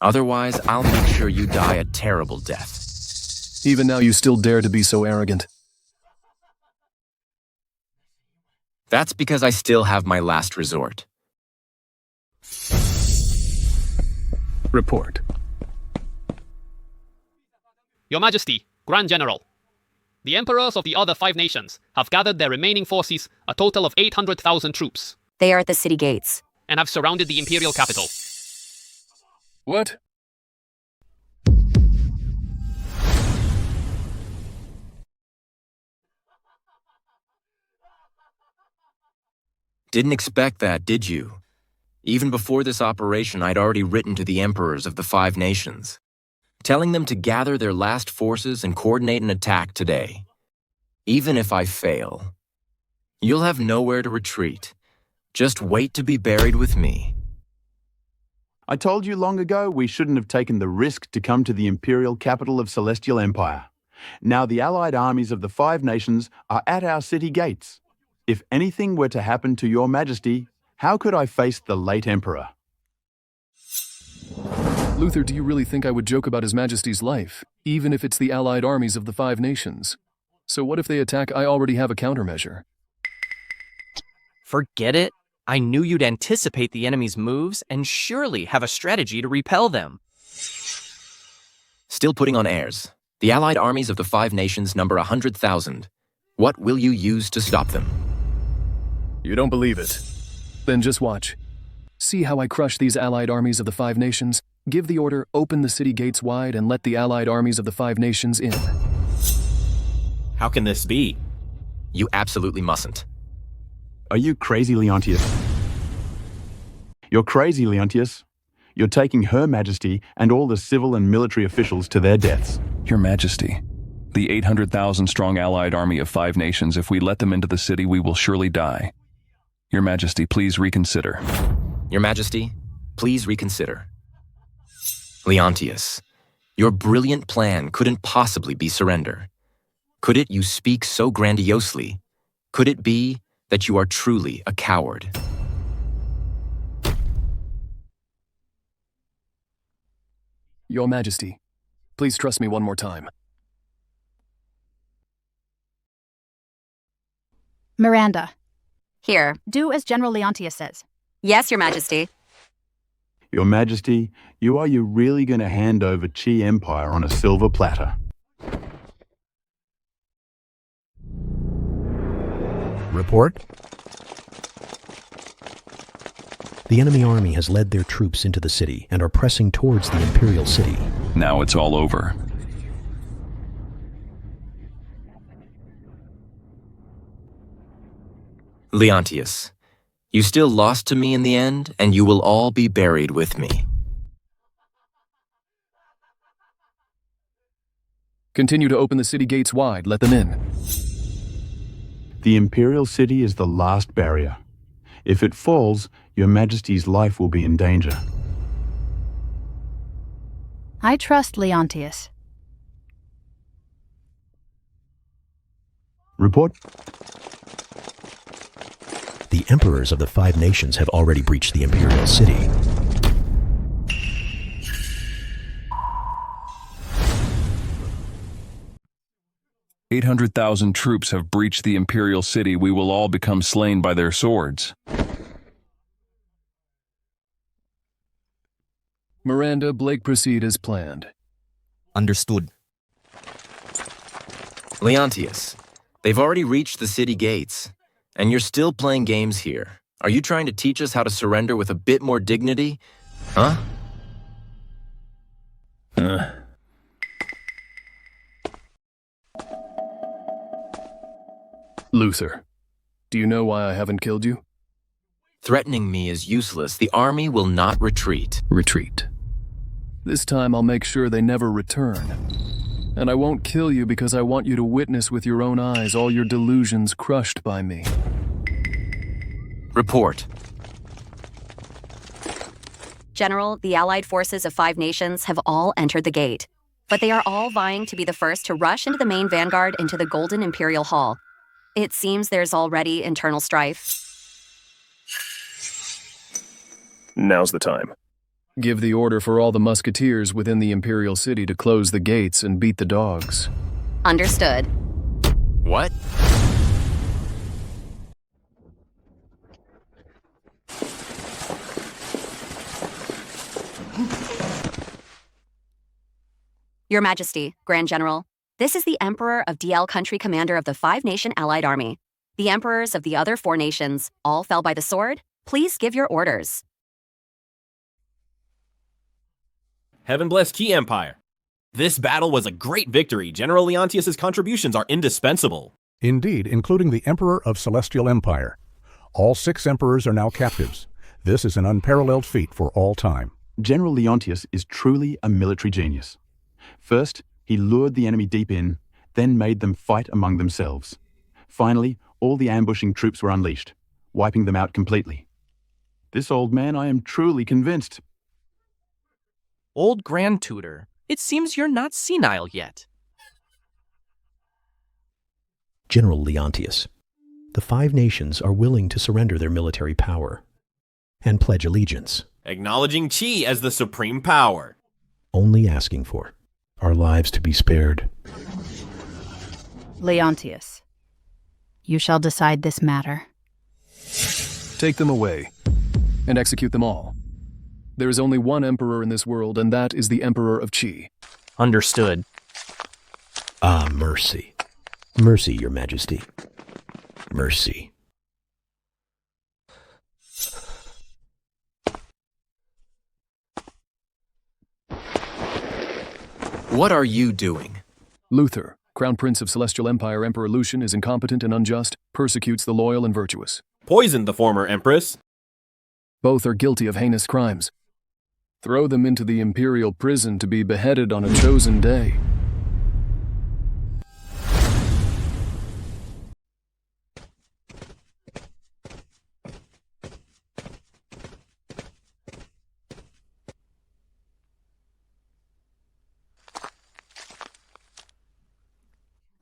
B: Otherwise, I'll make sure you die a terrible death.
D: Even now you still dare to be so arrogant.
B: That's because I still have my last resort.
D: Report.
S: Your Majesty, Grand General. The emperors of the other 5 nations have gathered their remaining forces, a total of 800,000 troops.
I: They are at the city gates.
S: And have surrounded the imperial capital.
D: What?
B: Didn't expect that, did you? Even before this operation, I'd already written to the emperors of the 5 nations, telling them to gather their last forces and coordinate an attack today. Even if I fail, you'll have nowhere to retreat. Just wait to be buried with me.
U: I told you long ago we shouldn't have taken the risk to come to the imperial capital of Celestial Empire. Now the allied armies of the 5 nations are at our city gates. If anything were to happen to your Majesty, how could I face the late Emperor?
D: Luther, do you really think I would joke about His Majesty's life, even if it's the allied armies of the 5 nations? So what if they attack? I already have a countermeasure.
N: Forget it. I knew you'd anticipate the enemy's moves and surely have a strategy to repel them.
B: Still putting on airs. The allied armies of the 5 nations number 100,000. What will you use to stop them?
D: You don't believe it? Then just watch. See how I crush these allied armies of the 5 nations? Give the order, open the city gates wide, and let the allied armies of the 5 nations in.
M: How can this be?
B: You absolutely mustn't.
U: Are you crazy, Leontius? You're crazy, Leontius. You're taking Her Majesty and all the civil and military officials to their deaths.
T: Your Majesty, the 800,000-strong allied army of 5 nations, if we let them into the city, we will surely die. Your Majesty, please reconsider.
B: Your Majesty, please reconsider. Leontius, your brilliant plan couldn't possibly be surrender. Could it you speak so grandiosely? Could it be that you are truly a coward?
D: Your Majesty, please trust me one more time.
H: Miranda,
I: Here.
H: Do as General Leontius says.
I: Yes, Your Majesty.
U: Your Majesty, are you really going to hand over Qi Empire on a silver platter?
G: Report. The enemy army has led their troops into the city and are pressing towards the imperial city.
T: Now it's all over.
B: Leontius, you still lost to me in the end, and you will all be buried with me.
D: Continue to open the city gates wide. Let them in.
U: The imperial city is the last barrier. If it falls, Your Majesty's life will be in danger.
H: I trust Leontius.
U: Report.
G: The emperors of the 5 nations have already breached the imperial city.
T: "800,000 troops have breached the imperial city. We will all become slain by their swords."
D: Miranda, Blake, proceed as planned.
O: Understood.
B: Leontius, they've already reached the city gates, and you're still playing games here. Are you trying to teach us how to surrender with a bit more dignity? Huh?
D: Luther, do you know why I haven't killed you?
B: Threatening me is useless. The army will not retreat.
D: Retreat. This time I'll make sure they never return. And I won't kill you because I want you to witness with your own eyes all your delusions crushed by me.
B: Report.
I: General, the allied forces of 5 nations have all entered the gate. But they are all vying to be the first to rush into the main vanguard into the Golden Imperial Hall. It seems there's already internal strife.
D: Now's the time. Give the order for all the musketeers within the Imperial City to close the gates and beat the dogs.
I: Understood.
B: What?
I: Your Majesty, Grand General, this is the Emperor of DL Country, commander of the 5-nation allied army. The emperors of the other 4 nations all fell by the sword. Please give your orders.
M: Heaven bless Qi Empire. This battle was a great victory. General Leontius' contributions are indispensable.
J: Indeed, including the Emperor of Celestial Empire. All 6 emperors are now captives. This is an unparalleled feat for all time.
U: General Leontius is truly a military genius. First, he lured the enemy deep in, then made them fight among themselves. Finally, all the ambushing troops were unleashed, wiping them out completely. This old man, I am truly convinced.
N: Old Grand Tutor, it seems you're not senile yet.
G: General Leontius, the 5 nations are willing to surrender their military power and pledge allegiance.
M: Acknowledging Qi as the supreme power.
G: Only asking for our lives to be spared.
H: Leontius, you shall decide this matter.
D: Take them away and execute them all. There is only one emperor in this world, and that is the Emperor of Qi.
N: Understood.
G: Ah, mercy. Mercy, Your Majesty. Mercy.
B: What are you doing?
D: Luther, Crown Prince of Celestial Empire, Emperor Lucien, is incompetent and unjust, persecutes the loyal and virtuous.
M: Poisoned the former Empress.
D: Both are guilty of heinous crimes. Throw them into the imperial prison to be beheaded on a chosen day.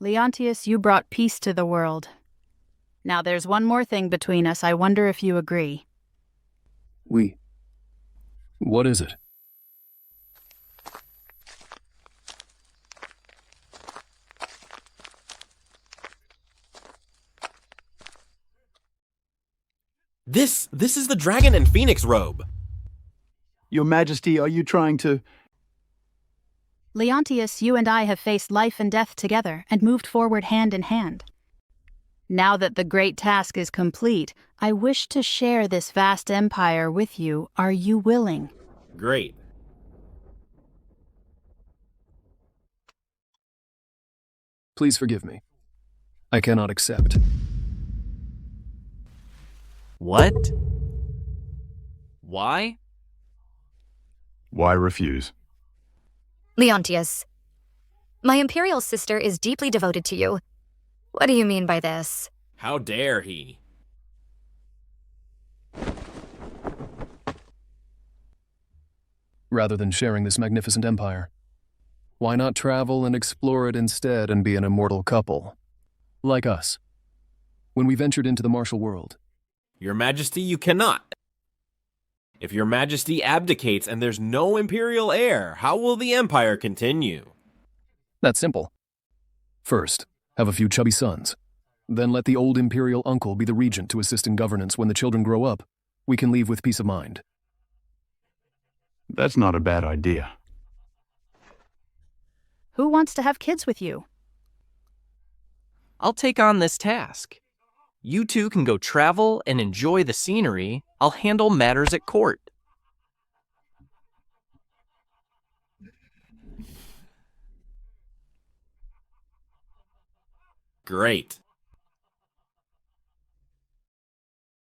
H: Leontius, you brought peace to the world. Now there's one more thing between us. I wonder if you agree.
D: What is it?
M: This is the dragon and phoenix robe.
U: Your Majesty, are you trying to...
H: Leontius, you and I have faced life and death together and moved forward hand in hand. Now that the great task is complete, I wish to share this vast empire with you. Are you willing?
M: Great.
D: Please forgive me. I cannot accept.
N: What? Why?
U: Why refuse?
R: Leontius, my imperial sister is deeply devoted to you. What do you mean by this?
M: How dare he?
D: Rather than sharing this magnificent empire, why not travel and explore it instead and be an immortal couple? Like us. When we ventured into the martial world.
M: Your Majesty, you cannot. If Your Majesty abdicates and there's no imperial heir, how will the empire continue?
D: That's simple. First, have a few chubby sons. Then let the old imperial uncle be the regent to assist in governance. When the children grow up, we can leave with peace of mind.
U: That's not a bad idea.
H: Who wants to have kids with you?
N: I'll take on this task. You two can go travel and enjoy the scenery. I'll handle matters at court.
M: Great.